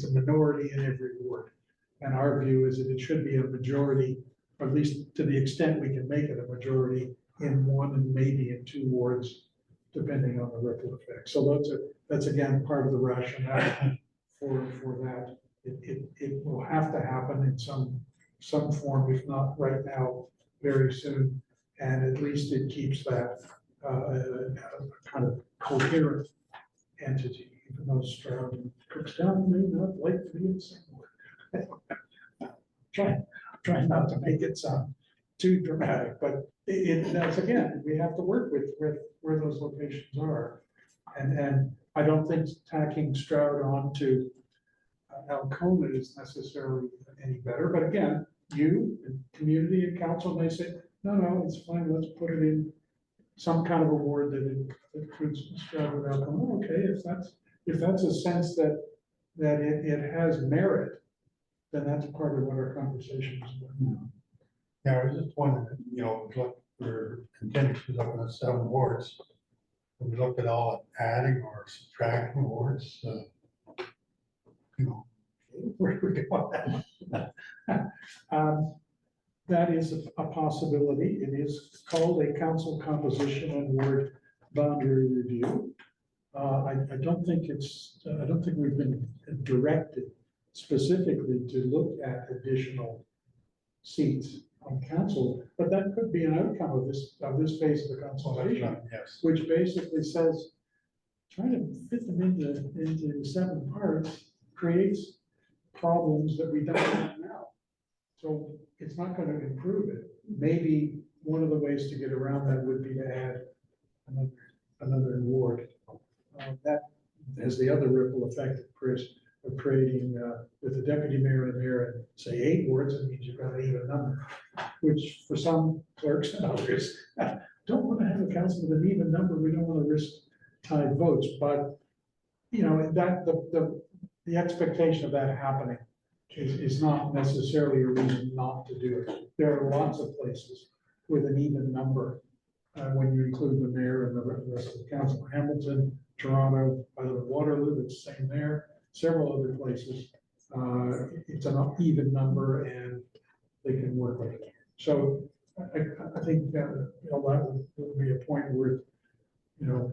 a minority in every ward. And our view is that it should be a majority, or at least to the extent we can make it a majority, in 1 and maybe in 2 wards, depending on the ripple effect. So that's again part of the rationale for that. It will have to happen in some form, if not right now, very soon. And at least it keeps that kind of coherent entity, even though Stroud and Cookstown may not like to be in the same word. Try not to make it sound too dramatic, but that's again, we have to work with where those locations are. And I don't think tacking Stroud onto Alcona is necessarily any better, but again, you and community and council may say, no, it's fine, let's put it in some kind of a ward that includes Stroud and Alcona. Okay, if that's a sense that it has merit, then that's part of what our conversation is about. Yeah, I was just wondering, look, we're continuously looking at 7 wards. When we look at all adding or subtracting wards, where we go. That is a possibility. It is called a council composition and ward boundary review. I don't think we've been directed specifically to look at additional seats on council, but that could be an outcome of this phase of the consultation, Yes. which basically says trying to fit them into 7 parts creates problems that we don't have now. So it's not gonna improve it. Maybe one of the ways to get around that would be to add another ward. That has the other ripple effect, Chris, of creating, with the deputy mayor and the mayor, and say 8 wards, it means you've got an even number, which for some clerks and others, don't want to have a council with an even number, we don't want to risk tied votes, but, you know, that, the expectation of that happening is not necessarily a reason not to do it. There are lots of places with an even number, when you include the mayor and the rest of the council. Hamilton, Toronto, I live in Waterloo, it's the same there, several other places. It's an even number and they can work with it. So I think, you know, that would be a point worth, you know,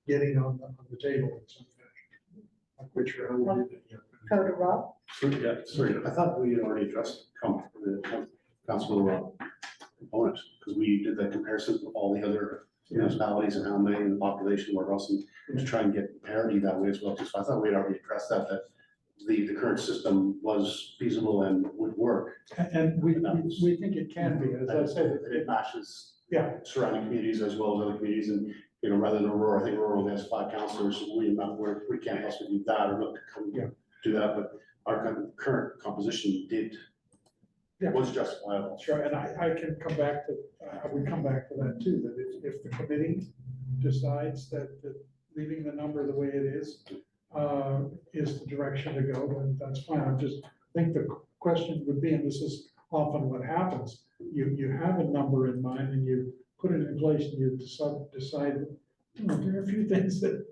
getting on the table in some fashion. I'm quite sure how we did it yet. Go to Rob. Yeah, sorry, I thought we had already addressed the council components, because we did that comparison with all the other municipalities and how many in the population were else, and to try and get parity that way as well, too. So I thought we had already addressed that the current system was feasible and would work. And we think it can be, as I said, It matches yeah, surrounding communities as well as other communities, and, you know, rather than Aurora, I think Aurora only has 5 councillors, so we can't possibly do that or look to come Yeah. do that, but our current composition Yeah. was justifiable. sure, and I can come back to, I would come back to that too, that if the committee decides that leaving the number the way it is the direction to go, then that's fine. I just think the question would be, and this is often what happens, you have a number in mind and you put it in place and you decide, you know, there are a few things that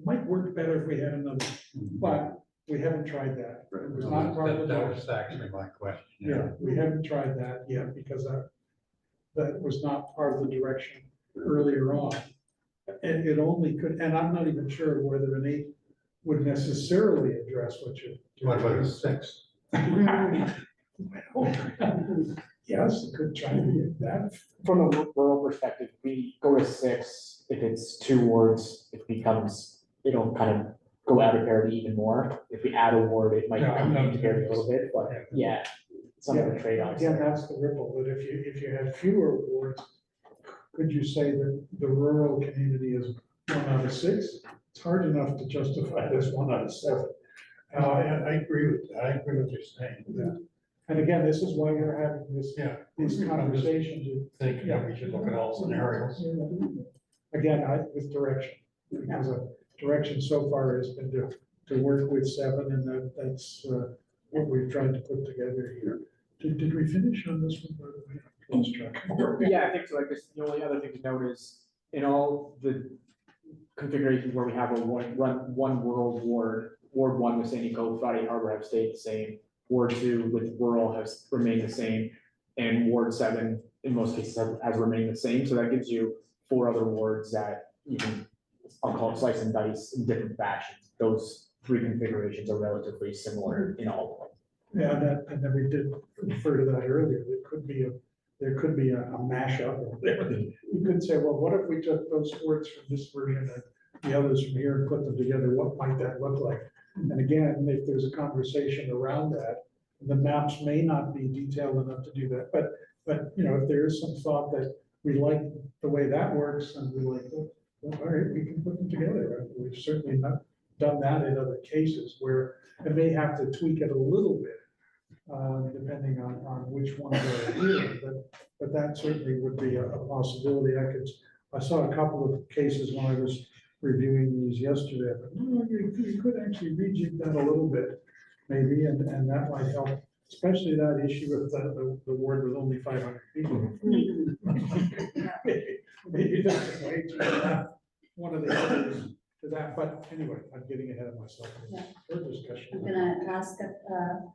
might work better if we had another, but we haven't tried that. It was not part of the. That was actually my question. Yeah, we haven't tried that yet because that was not part of the direction earlier on. And it only could, and I'm not even sure whether an 8 would necessarily address what you're. What about a 6? Yes, it could try to get that. From a rural perspective, we go to 6, if it's 2 wards, it'll kind of go out of parity even more. If we add a ward, it might No, I'm come not- into parity a little bit, but yeah, some of the trade-offs. Again, that's the ripple, but if you had fewer wards, could you say that the rural community is 1 out of 6? It's hard enough to justify this 1 out of 7. I agree with that. I agree with what you're saying. Yeah. And again, this is why you're having this, Yeah. these I'm just conversations. thinking that we should look at all scenarios. Again, with direction, because direction so far has been to work with 7, and that's what we've tried to put together here. Did we finish on this one? By the way? I lost track. Yeah, I think so. I guess the only other thing to note is in all the configurations where we have a one rural ward, Ward 1 with Sandy Cove, Friday Harbor have stayed the same. Ward 2 with rural has remained the same, and Ward 7 in most cases has remained the same. So that gives you 4 other wards that you can, I'll call it slice and dice in different fashions. Those 3 configurations are relatively similar in all of them. Yeah, and then we did refer to that earlier. There could be a mashup or whatever. You could say, well, what if we took those words from this version and the others from here and put them together? What might that look like? And again, if there's a conversation around that, the maps may not be detailed enough to do that, but you know, if there is some thought that we like the way that works and we like, well, all right, we can put them together. We've certainly not done that in other cases where it may have to tweak it a little bit, depending on which ones are here, but that certainly would be a possibility. I saw a couple of cases when I was reviewing these yesterday, but you could actually rejig that a little bit, maybe, and that might help, especially that issue with the ward with only 500 people. Maybe that's a way to add one of the others to that, but anyway, I'm getting ahead of myself. Yeah. Further discussion. I'm gonna ask,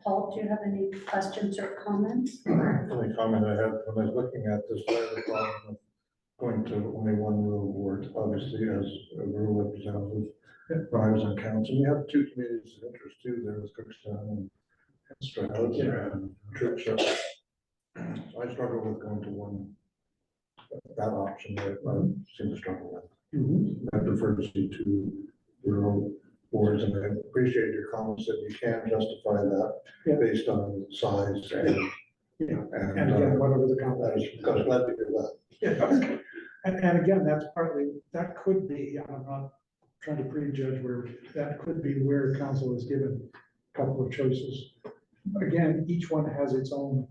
Paul, do you have any questions or comments? The only comment I had when I was looking at this, I had a problem with going to only one rural board, obviously as a rural representative. When I was on council, we have 2 communities of interest too, there was Cookstown and Stroud and Church. So I struggle with going to one, that option that I seem to struggle with. I prefer to see 2 rural boards, and I appreciate your comments that you can justify that Yeah. based on size and. Yeah, And, and again, whatever the I combination. was glad to hear that. Yeah, and again, that's partly, that could be, I'm not trying to prejudge where, that could be where council is given a couple of choices. Again, each one has its own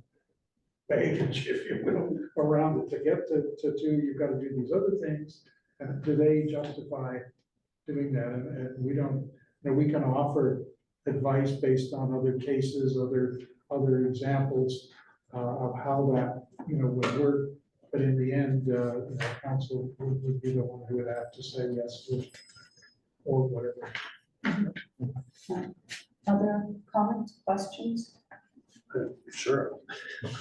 baggage, if you will, around it. To get to two, you've got to do these other things. And do they justify doing that? And we don't, you know, we can offer advice based on other cases, other examples of how that, you know, would work. But in the end, you know, council would be the one who would have to say yes to it or whatever. Other comments, questions? Sure.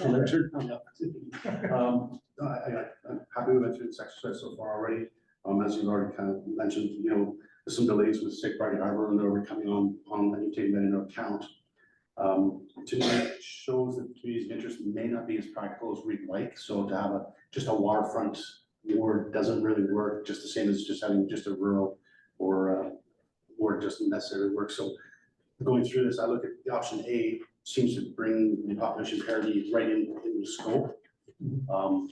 Richard, I'm happy we went through this exercise so far already. As you've already kind of mentioned, you know, there's some delays with State Friday Harbor and they're coming on, and you take that into account. To me, it shows that the community's interest may not be as practical as we'd like. So to have just a waterfront ward doesn't really work, just the same as just having just a rural or ward doesn't necessarily work. So going through this, I look at the option A seems to bring the population parity right in the scope.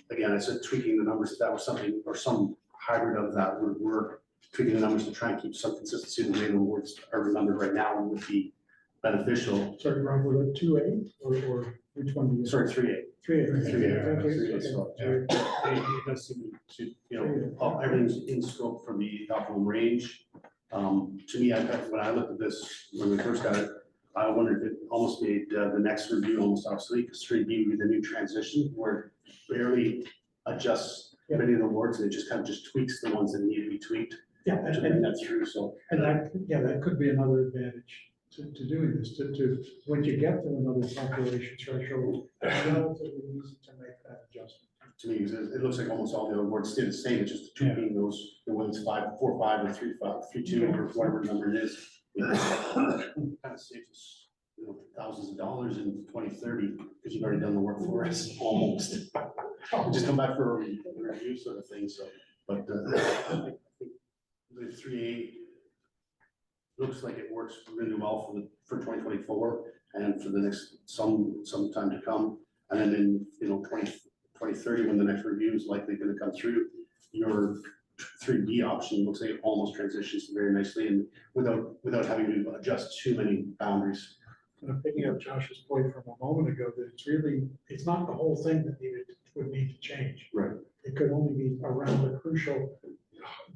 Again, I said tweaking the numbers, if that was something or some hybrid of that would work, tweaking the numbers to try and keep some consistency in the way the wards are remembered right now would be beneficial. Sorry, Rob, was it 2A or which one do you? Sorry, 3A. 3A. 3A, Okay. so, it does seem to, you know, everything's in scope for the optimum range. To me, when I looked at this, when we first got it, I wondered if it almost made the next review almost obsolete, because 3B would be the new transition, where it barely adjusts many of the wards, and it just kind of just tweaks the ones that need to be tweaked Yeah, to bring that through, so. and that, yeah, that could be another advantage to doing this, to, when you get to another population threshold, it's relatively easy to make that adjustment. To me, it looks like almost all the other wards stay the same, it's just tweaking those, whether it's 5, 4, 5, or 3, 5, 3, 2, or whatever number it is. Kind of saves us, you know, thousands of dollars in 2030, because you've already done the work for us, almost. Just come back for a review sort of thing, so, but I think the 3A looks like it works really well for 2024 and for the next some time to come. And then in, you know, 2030, when the next review is likely going to come through, your 3B option looks like it almost transitions very nicely and without having to adjust too many boundaries. And I'm picking up Josh's point from a moment ago, that it's not the whole thing that would need to change. Right. It could only be around the crucial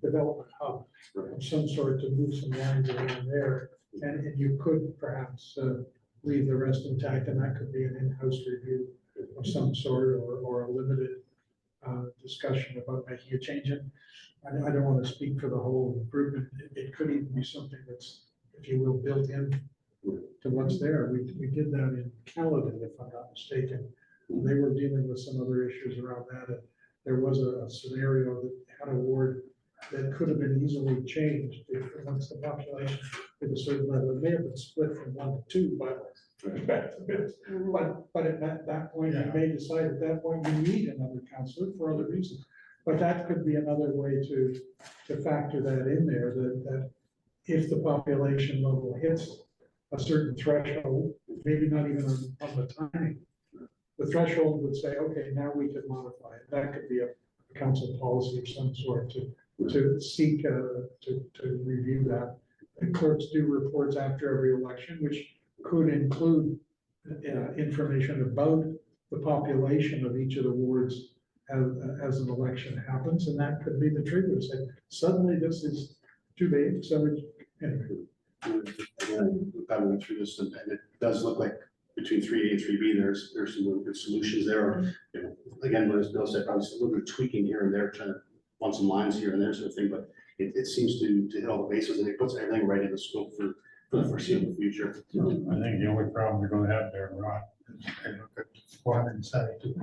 development hub of some sort to move some lines around there. And you could perhaps leave the rest intact, and that could be an in-house review of some sort or a limited discussion about making a change. And I don't want to speak for the whole improvement. It could even be something that's, if you will, built in to what's there. We did that in Caledon, if I'm not mistaken. They were dealing with some other issues around that. And there was a scenario that had a ward that could have been easily changed if once the population at a certain level, it may have been split from 1 to 2, but at that point, you may decide at that point you need another counselor for other reasons. But that could be another way to factor that in there, that if the population level hits a certain threshold, maybe not even on the timing, the threshold would say, okay, now we could modify it. That could be a council policy of some sort to seek to review that. And clerks do reports after every election, which could include information about the population of each of the wards as an election happens, and that could be the trigger. Say, suddenly this is too big, so anyway. Again, we've got to go through this, and it does look like between 3A and 3B, there's some really good solutions there. You know, again, as Bill said, probably a little bit of tweaking here and there, trying to want some lines here and there sort of thing, but it seems to hit all the bases, and it puts everything right in the scope for the foreseeable future. I think the only problem you're gonna have there, Ron, is they look at 472.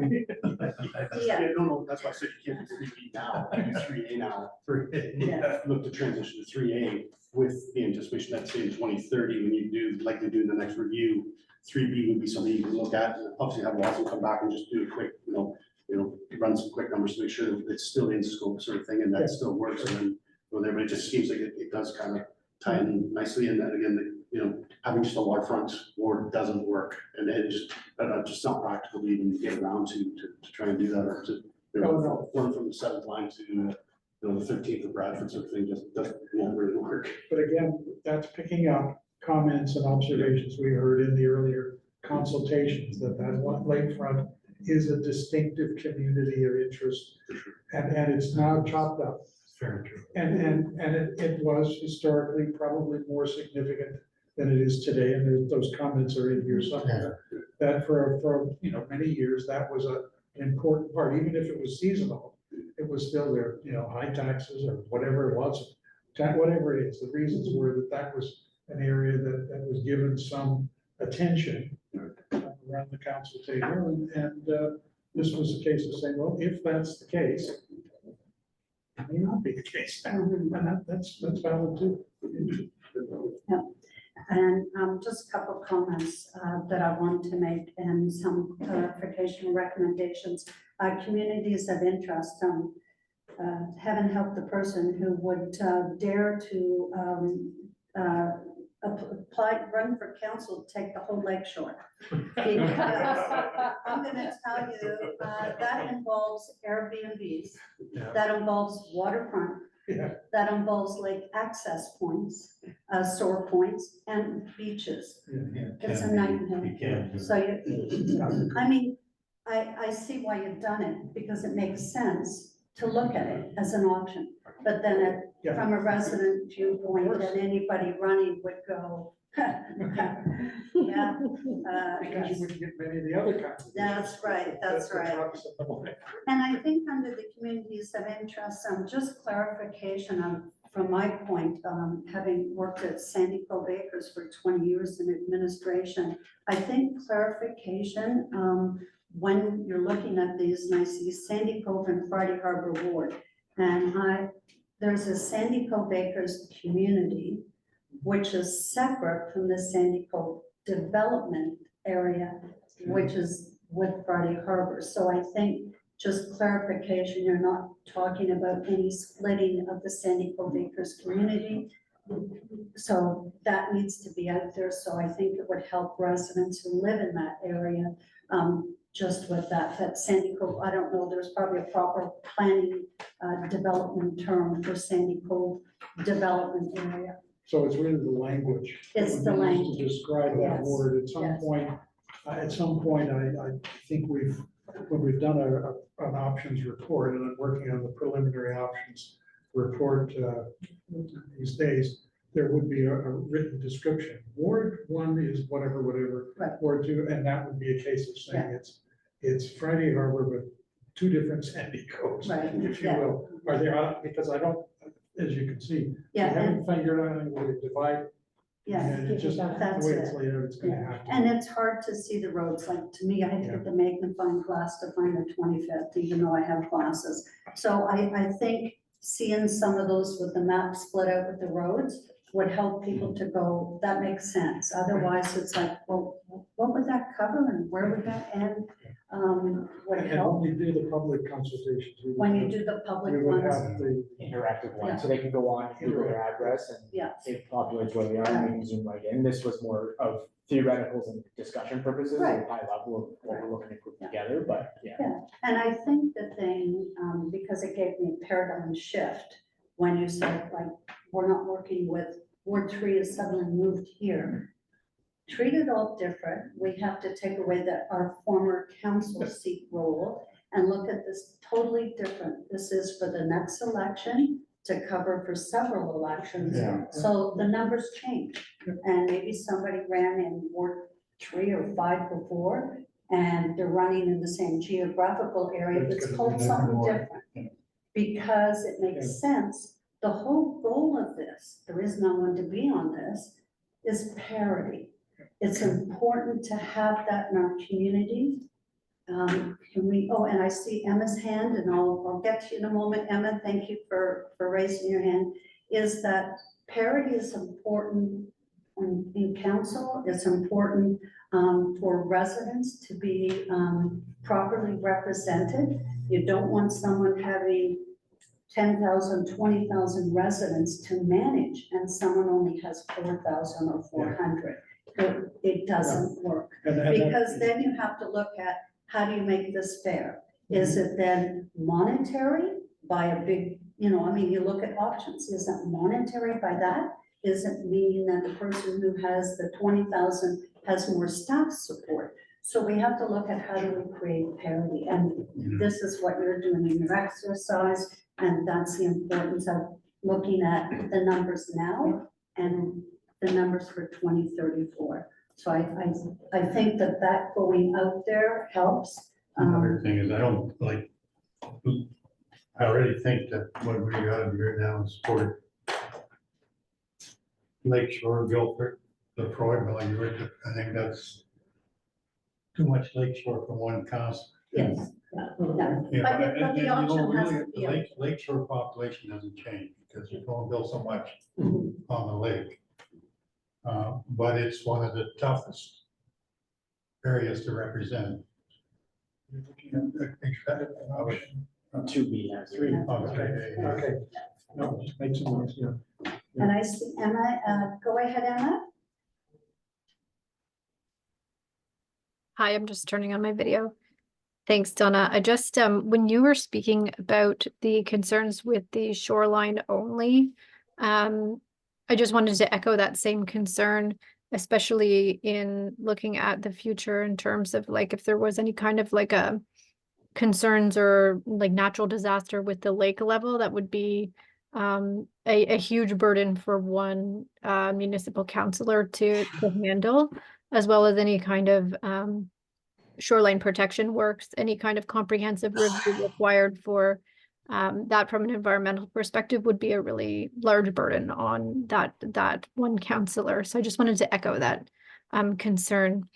Yeah. No, that's why I said you can't do 3B now, do 3A now. Yeah. Look to transition to 3A with the anticipation that say in 2030, when you do, like they do in the next review, 3B would be something you can look at, and obviously have Watson come back and just do a quick, run some quick numbers to make sure that it's still in scope sort of thing, and that still works, and then, but it just seems like it does kind of tie in nicely, and then again, you know, having just a waterfront ward doesn't work, and it just not practical to even get around to try and do that, or to, you Oh, know, no. one from the 7th line to, you know, the 13th of Bradford sort of thing, just doesn't, won't really work. But again, that's picking up comments and observations we heard in the earlier consultations, that one lakefront is a distinctive community of interest. And it's now chopped up. Very true. And it was historically probably more significant than it is today, and those comments are in here somewhere. That for, you know, many years, that was an important part, even if it was seasonal, it was still there, you know, high taxes or whatever it was. Whatever it is, the reasons were that was an area that was given some attention around the council table, and this was a case of saying, well, if that's the case, it may not be the case now, and that's valid too. And just a couple of comments that I want to make and some clarification recommendations. Communities of interest, heaven help the person who would dare to run for council, take the whole lake shore. Because I'm gonna tell you, that involves Airbnbs, Yeah. that involves waterfront, Yeah. that involves lake access points, store points, and beaches. It's a nightmare. You can't do So you, I mean, I see why you've done it, because it makes sense to look at it as an option. But then Yeah. from a resident viewpoint, then anybody running would go, yeah. Because you wouldn't get many of the other kinds of. That's right, that's the right. trucks and the like. And I think under the communities of interest, just clarification from my point, having worked at Sandy Cove Acres for 20 years in administration, I think clarification, when you're looking at these, and I see Sandy Cove and Friday Harbor Ward, and there's a Sandy Cove Acres community, which is separate from the Sandy Cove development area, which is with Friday Harbor. So I think just clarification, you're not talking about any splitting of the Sandy Cove Acres community. So that needs to be out there. So I think it would help residents who live in that area. Just with that Sandy Cove, I don't know, there's probably a proper planning, development term for Sandy Cove development area. So it's really the language. that It's would the be used language. To describe that Yes, word at some yes. point, I think when we've done an options report, and I'm working on the preliminary options report these days, there would be a written description. Ward 1 is whatever, Right. Ward 2, and that would be a case of saying it's Friday Harbor, but two different Sandy Coves, Right, if you yeah. will. Are they, because I don't, as you can see, we Yeah, and, haven't figured out any way to divide. yeah, And it just, the that's way it. it's laid out, it's gonna have to. And it's hard to see the roads, like, to me, I had to get the magnifying glass to find the 25th, even though I have glasses. So I think seeing some of those with the map split out with the roads would help people to go, that makes sense. Otherwise, it's like, well, what would that cover and where would that end? Would And help when we do the public consultations. we would when you have- do the public We would ones. have the, Interactive Yeah. one, so they can go on, Google their address and Yeah, it populates where they are, and they can zoom right in. This was more of theoreticals and discussion purposes, Right. at high level of what we're looking to put Yeah. together, but yeah. and I think the thing, because it gave me a paradigm shift when you said, like, we're not working with Ward 3 is suddenly moved here. Treat it all different. We have to take away our former council seat role and look at this totally different. This is for the next election to cover for several elections. Yeah. So the numbers change. And maybe somebody ran in Ward 3 or 5 before, and they're running in the same geographical area. It's It's gonna called be something different. different. Because it makes sense. The whole goal of this, there is no one to be on this, is parity. It's important to have that in our community. Can we, and I see Emma's hand, and I'll get to you in a moment. Emma, thank you for raising your hand. Is that parity is important in council, it's important for residents to be properly represented. You don't want someone having 10,000, 20,000 residents to manage, and someone only has 4,000 or 400. It doesn't work, because then you have to look at, how do you make this fair? Is it then monetary by a big, I mean, you look at options, is it monetary by that? Is it meaning that the person who has the 20,000 has more staff support? So we have to look at how do we create parity, and this is what you're doing in your exercise, and that's the importance of looking at the numbers now and the numbers for 2034. So I think that going out there helps. Another thing is, I don't like, I already think that what we gotta do right now is for Lake Shore, Guilford, the Freud value, I think that's too much Lake Shore for one council. Yes. Yeah, But and the you know, option has really, to the be. Lake Shore population doesn't change, because you're going to build so much Mhm. on the lake. But it's one of the toughest areas to represent. You're looking at expanded option. 2B has three. Okay, no, just make some noise, yeah. And I see Emma, go ahead, Emma. Hi, I'm just turning on my video. Thanks, Donna. I just, when you were speaking about the concerns with the shoreline only, I just wanted to echo that same concern, especially in looking at the future in terms of like, if there was any kind of like a concerns or like natural disaster with the lake level, that would be a huge burden for one municipal councillor to handle, as well as any kind of shoreline protection works, any kind of comprehensive review required for that from an environmental perspective would be a really large burden on that one councillor. So I just wanted to echo that concern.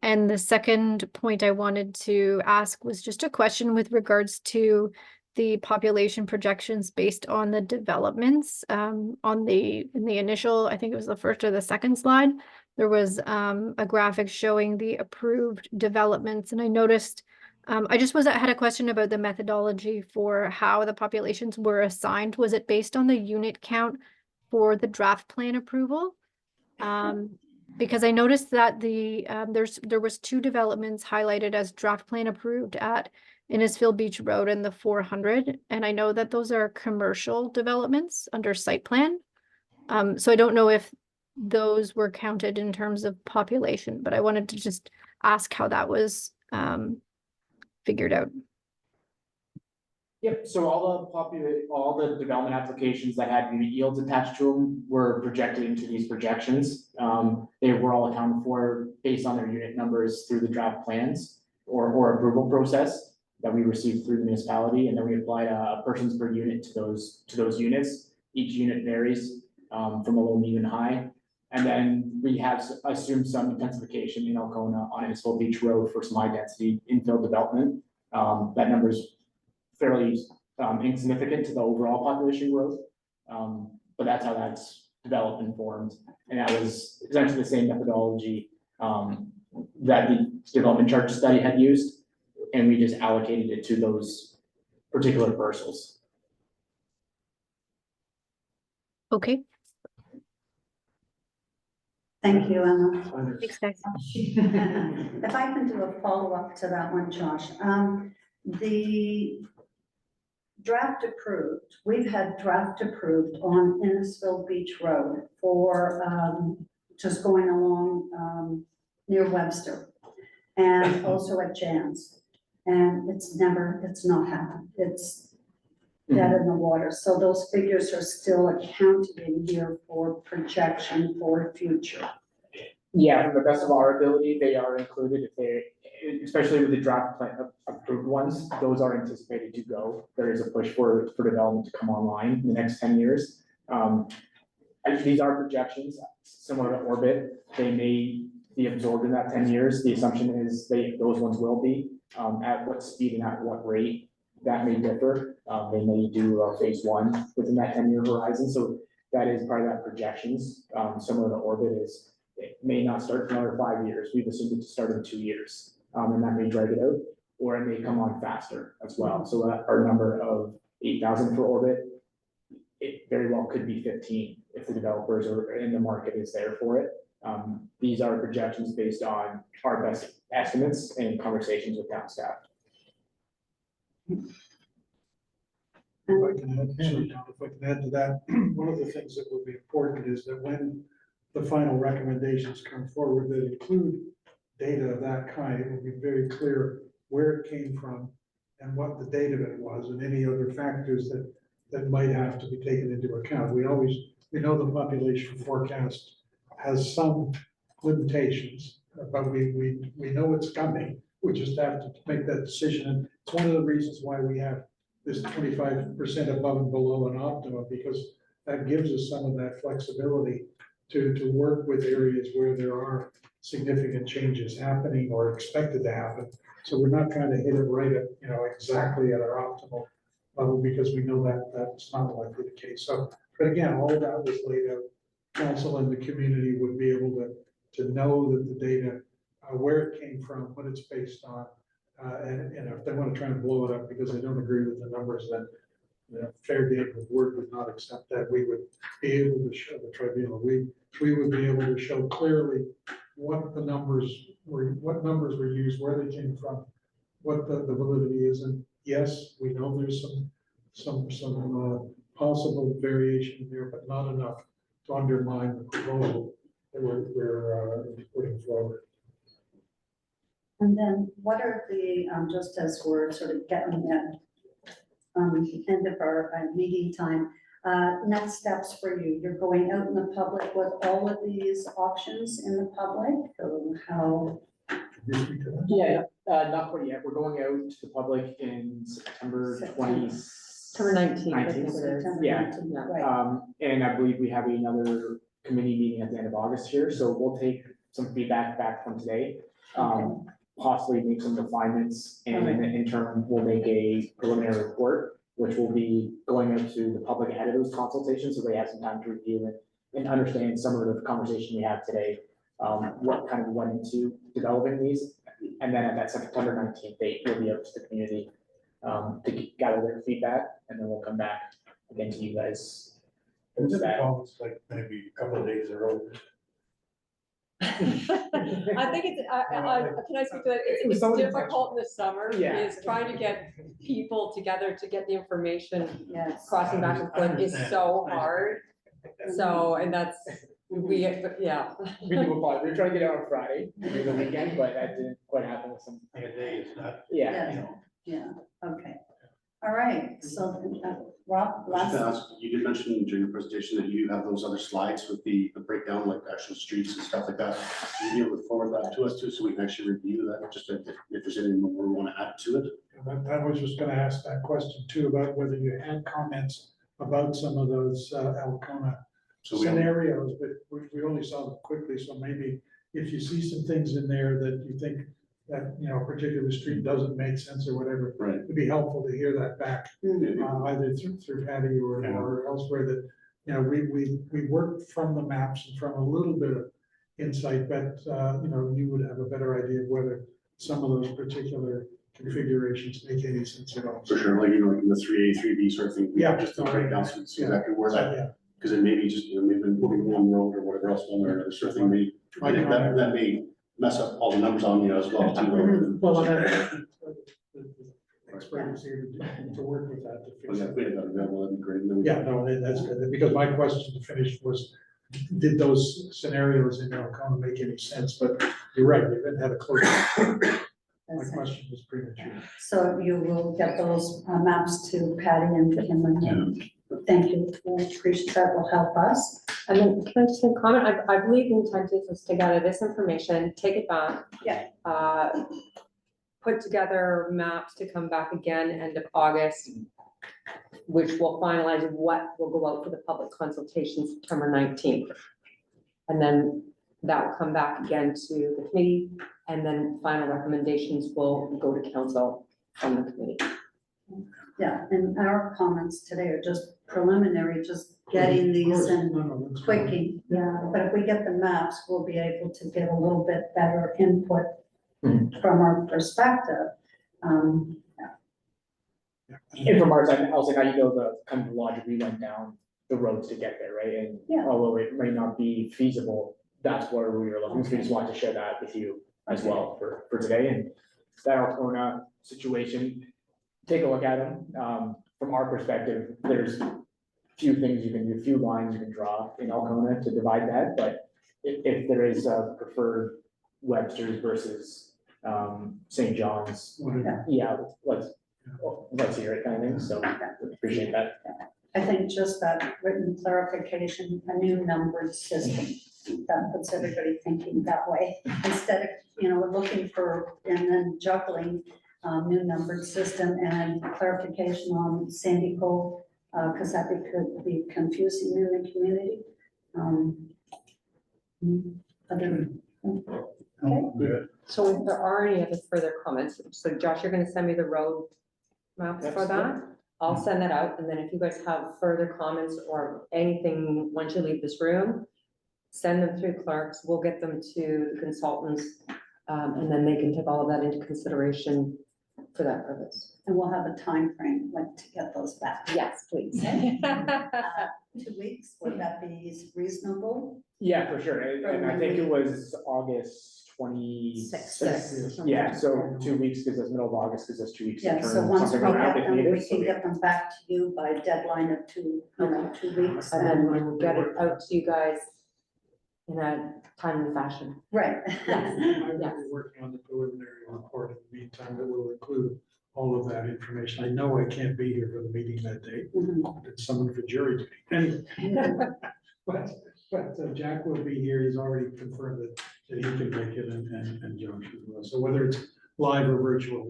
And the second point I wanted to ask was just a question with regards to the population projections based on the developments in the initial, I think it was the first or the second slide. There was a graphic showing the approved developments, and I noticed, I just had a question about the methodology for how the populations were assigned. Was it based on the unit count for the draft plan approval? Because I noticed that there was 2 developments highlighted as draft plan approved at Innisfil Beach Road and the 400, and I know that those are commercial developments under site plan. So I don't know if those were counted in terms of population, but I wanted to just ask how that was figured out. Yep, so all the development applications that had unit yields attached to them were projected into these projections. They were all accounted for based on their unit numbers through the draft plans or approval process that we received through the municipality, and then we applied a persons per unit to those units. Each unit varies from a low, medium, and high. And then we have assumed some intensification in Alcona on Innisfil Beach Road for some high density infill development. That number is fairly insignificant to the overall population growth. But that's how that's developed and formed. And that was essentially the same methodology that the development chart study had used. And we just allocated it to those particular parcels. Okay, Thank you, Emma. thanks, guys. If I can do a follow-up to that one, Josh, the draft approved, we've had draft approved on Innisfil Beach Road for just going along near Webster and also at Jan's. And it's not happened. It's dead in the water. So those figures are still accounted in here for projection for future. Yeah, from the best of our ability, they are included if they, especially with the draft plan approved ones, those are anticipated to go. There is a push for development to come online in the next 10 years. These are projections similar to Orbit. They may be absorbed in that 10 years. The assumption is those ones will be. At what speed and at what rate, that may differ. They may do phase 1 within that 10-year horizon. So that is part of that projections. Similar to Orbit is, it may not start for another 5 years. We've assumed it to start in 2 years. And that may drag it out, or it may come on faster as well. So that our number of 8 8,000 for Orbit. It very well could be 15 if the developers are in the market is there for it. These are projections based on our best estimates and conversations with town staff. If I can add, sorry, Tom, if I can add to that, one of the things that will be important is that when the final recommendations come forward that include data of that kind, it will be very clear where it came from and what the date of it was and any other factors that might have to be taken into account. We know the population forecast has some limitations, but we know it's coming. We just have to make that decision. And it's one of the reasons why we have this 25% above and below an optimum, because that gives us some of that flexibility to work with areas where there are significant changes happening or expected to happen. So we're not trying to hit it right at, exactly at our optimal level, because we know that that's not likely the case. So, but again, all of that was laid out. Council and the community would be able to know that the data, where it came from, what it's based on, and if they want to try and blow it up because they don't agree with the numbers, then fair game of word would not accept that. We would be able to show the tribunal. We would be able to show clearly what the numbers were, what numbers were used, where they came from, what the validity is. And yes, we know there's some possible variation there, but not enough to undermine the proposal that we're putting forward. And then what are the, just as we're sort of getting at the end of our meeting time, next steps for you? You're going out in the public with all of these options in the public, or how? Can you speak to that? Yeah, not quite yet. We're going out to the public in September 20. September 19th, I think it is. September Yeah. 19th, Yeah. Right. And I believe we have another committee meeting at the end of August here, so we'll take some feedback back from today. Possibly make some refinements, and in turn, we'll make a preliminary report, which will be going out to the public ahead of those consultations, so they have some time to review it and understand some of the conversation we have today, what kind of went into developing these. And then at that September 19th date, we'll be out to the community to gather their feedback, and then we'll come back again to you guys. It's like maybe a couple of days early. I think it's, can I speak to it? It was It's so difficult in the summer, Yeah. is trying to get people together to get the information, Yes. crossing back and forth is so hard. So, and that's, yeah. We do apply. We were trying to get out on Friday, during the weekend, but that didn't quite happen with some, A day is not, yeah. Yeah, okay. All right, so Rob, I was just gonna last, ask, you did mention during your presentation that you have those other slides with the breakdown, like actual streets and stuff like that. Will you be able to forward that to us too, so we can actually review that, just if there's anything more we want to add to it? I was just gonna ask that question too, about whether you had comments about some of those Alcona So we, scenarios, but we only saw them quickly, so maybe if you see some things in there that you think that, a particular street doesn't make sense or whatever, right, it'd be helpful to hear that back, either through Patty or elsewhere, that, we worked from the maps and from a little bit of insight, but, you would have a better idea of whether some of those particular configurations make any sense at all. for sure, like, like in the 3A, 3B sort of thing. Yeah. Just to break down, so it's Yeah. exactly where that, Yeah. because it may be just, maybe moving one road or whatever else, one or another sort of thing, may, I think that may mess up all the numbers on you as well too. Well, and the expert is here to work with that to But fix yeah, it. if we had that available, that'd be great. And then we- Yeah, no, that's good, because my question to finish was, did those scenarios in Alcona make any sense? But you're right, we haven't had a close, my question was premature. so you will get those maps to Patty and Kim, and thank you, Tricia, that will help us. And then can I just make a comment? I believe the intent is to gather this information, take it back. Yeah. Put together maps to come back again end of August, which will finalize what will go out for the public consultation September 19th. And then that will come back again to the committee, and then final recommendations will go to council from the committee. Yeah, and our comments today are just preliminary, just getting these and and quickie. Yeah, but if we get the maps, we'll be able to get a little bit better input Mhm. from our perspective. And from our side, also now you know the kind of the logic we went down the roads to get there, right? And Yeah. although it may not be feasible, that's where we were looking, so we just wanted to share that with you as well for today. And that Alcona situation, take a look at them. From our perspective, there's few things you can do, few lines you can draw in Alcona to divide that, but if there is a preferred Webster's versus St. John's, yeah, let's hear it kind of thing, so appreciate that. I think just that written clarification, a new numbered system, that puts everybody thinking that way. Instead of, looking for and then juggling new numbered system and clarification on Sandy Cove, because that could be confusing in the community. Okay. So if there are any other further comments, so Josh, you're gonna send me the road maps for That's that? I'll send that out, and then if you guys have further comments or anything, once you leave this room, send them through Clark's, we'll get them to the consultants, and then they can take all of that into consideration for that purpose. And we'll have a time frame like to get those back. Yes, please. 2 weeks, would that be reasonable? Yeah, for sure, and I think it was August 26th. Sixth. Yeah, so 2 weeks gives us middle of August, gives us 2 weeks to Yeah, turn so once we something around get if them, needed. we can get them back to you by a deadline of 2 weeks. And then we'll get it out to you guys in a timely fashion. Right. I will be working on the preliminary report in the meantime that will include all of that information. I know I can't be here for the meeting that day. Mhm. It's someone for jury duty. Anyway, but Jack will be here. He's already confirmed that he can make it and Josh as well. So whether it's live or virtual,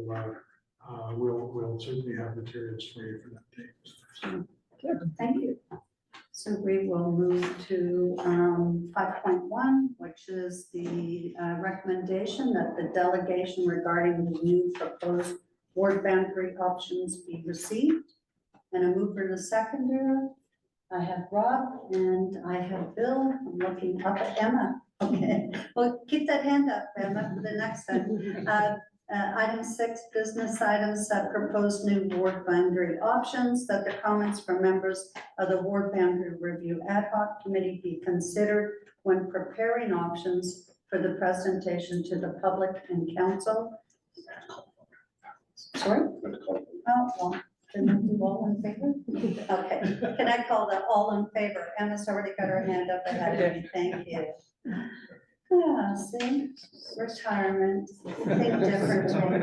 we'll certainly have materials for you for that day. Good, thank you. So we will move to 5.1, which is the recommendation that the delegation regarding the new proposed board boundary options be received. And a mover and a seconder. I have Rob and I have Bill. I'm looking up at Emma. Okay, well, keep that hand up, Emma, for the next time. Item 6, business items that propose new board boundary options, that the comments from members of the Ward Boundary Review Ad Hoc Committee be considered when preparing options for the presentation to the public and council. Sorry? Oh, well, can I do all in favor? Okay, can I call that all in favor? Emma's already got her hand up ahead of me, thank you. Ah, see, retirement, think differently.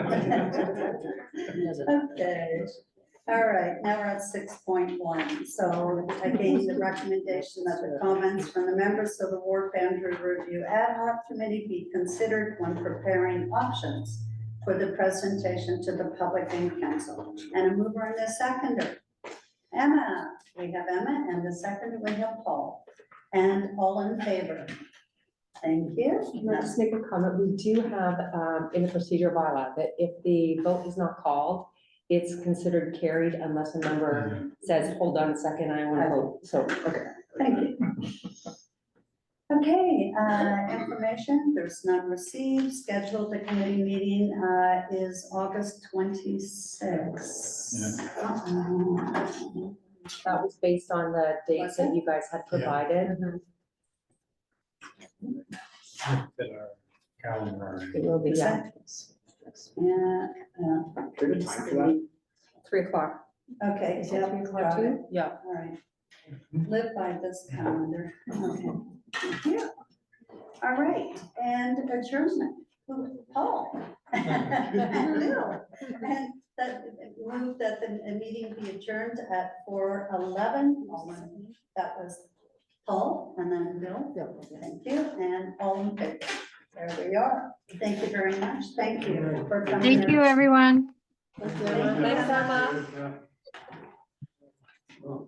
Okay, all right, now we're at 6.1. So again, the recommendation that the comments from the members of the Ward Boundary Review Ad Hoc Committee be considered when preparing options for the presentation to the public and council. And a mover and a seconder. Emma, we have Emma, and the seconder we have Paul. And all in favor? Thank you. Can I just make a comment? We do have in the procedure bylaw that if the vote is not called, it's considered carried unless a member says, hold on a second, I want to vote. So, okay. Thank you. Okay, information, there's none received. Scheduled, the committee meeting is August 26th. That was based on the dates that you guys had provided. That our calendar. It will be, yeah, Yeah, Good time for that. 3 o'clock. okay, Is it yeah, 3 o'clock got it. too? Yeah. All right. Live by this calendar. Okay. Yeah. All right, and adjournment. Paul. And Bill. And that move that the meeting be adjourned at 4:11. That was Paul and then Bill. Thank you, and all in favor. There we are. Thank you very much. Thank you for coming. Thank you, everyone. Thanks, Emma. Yeah.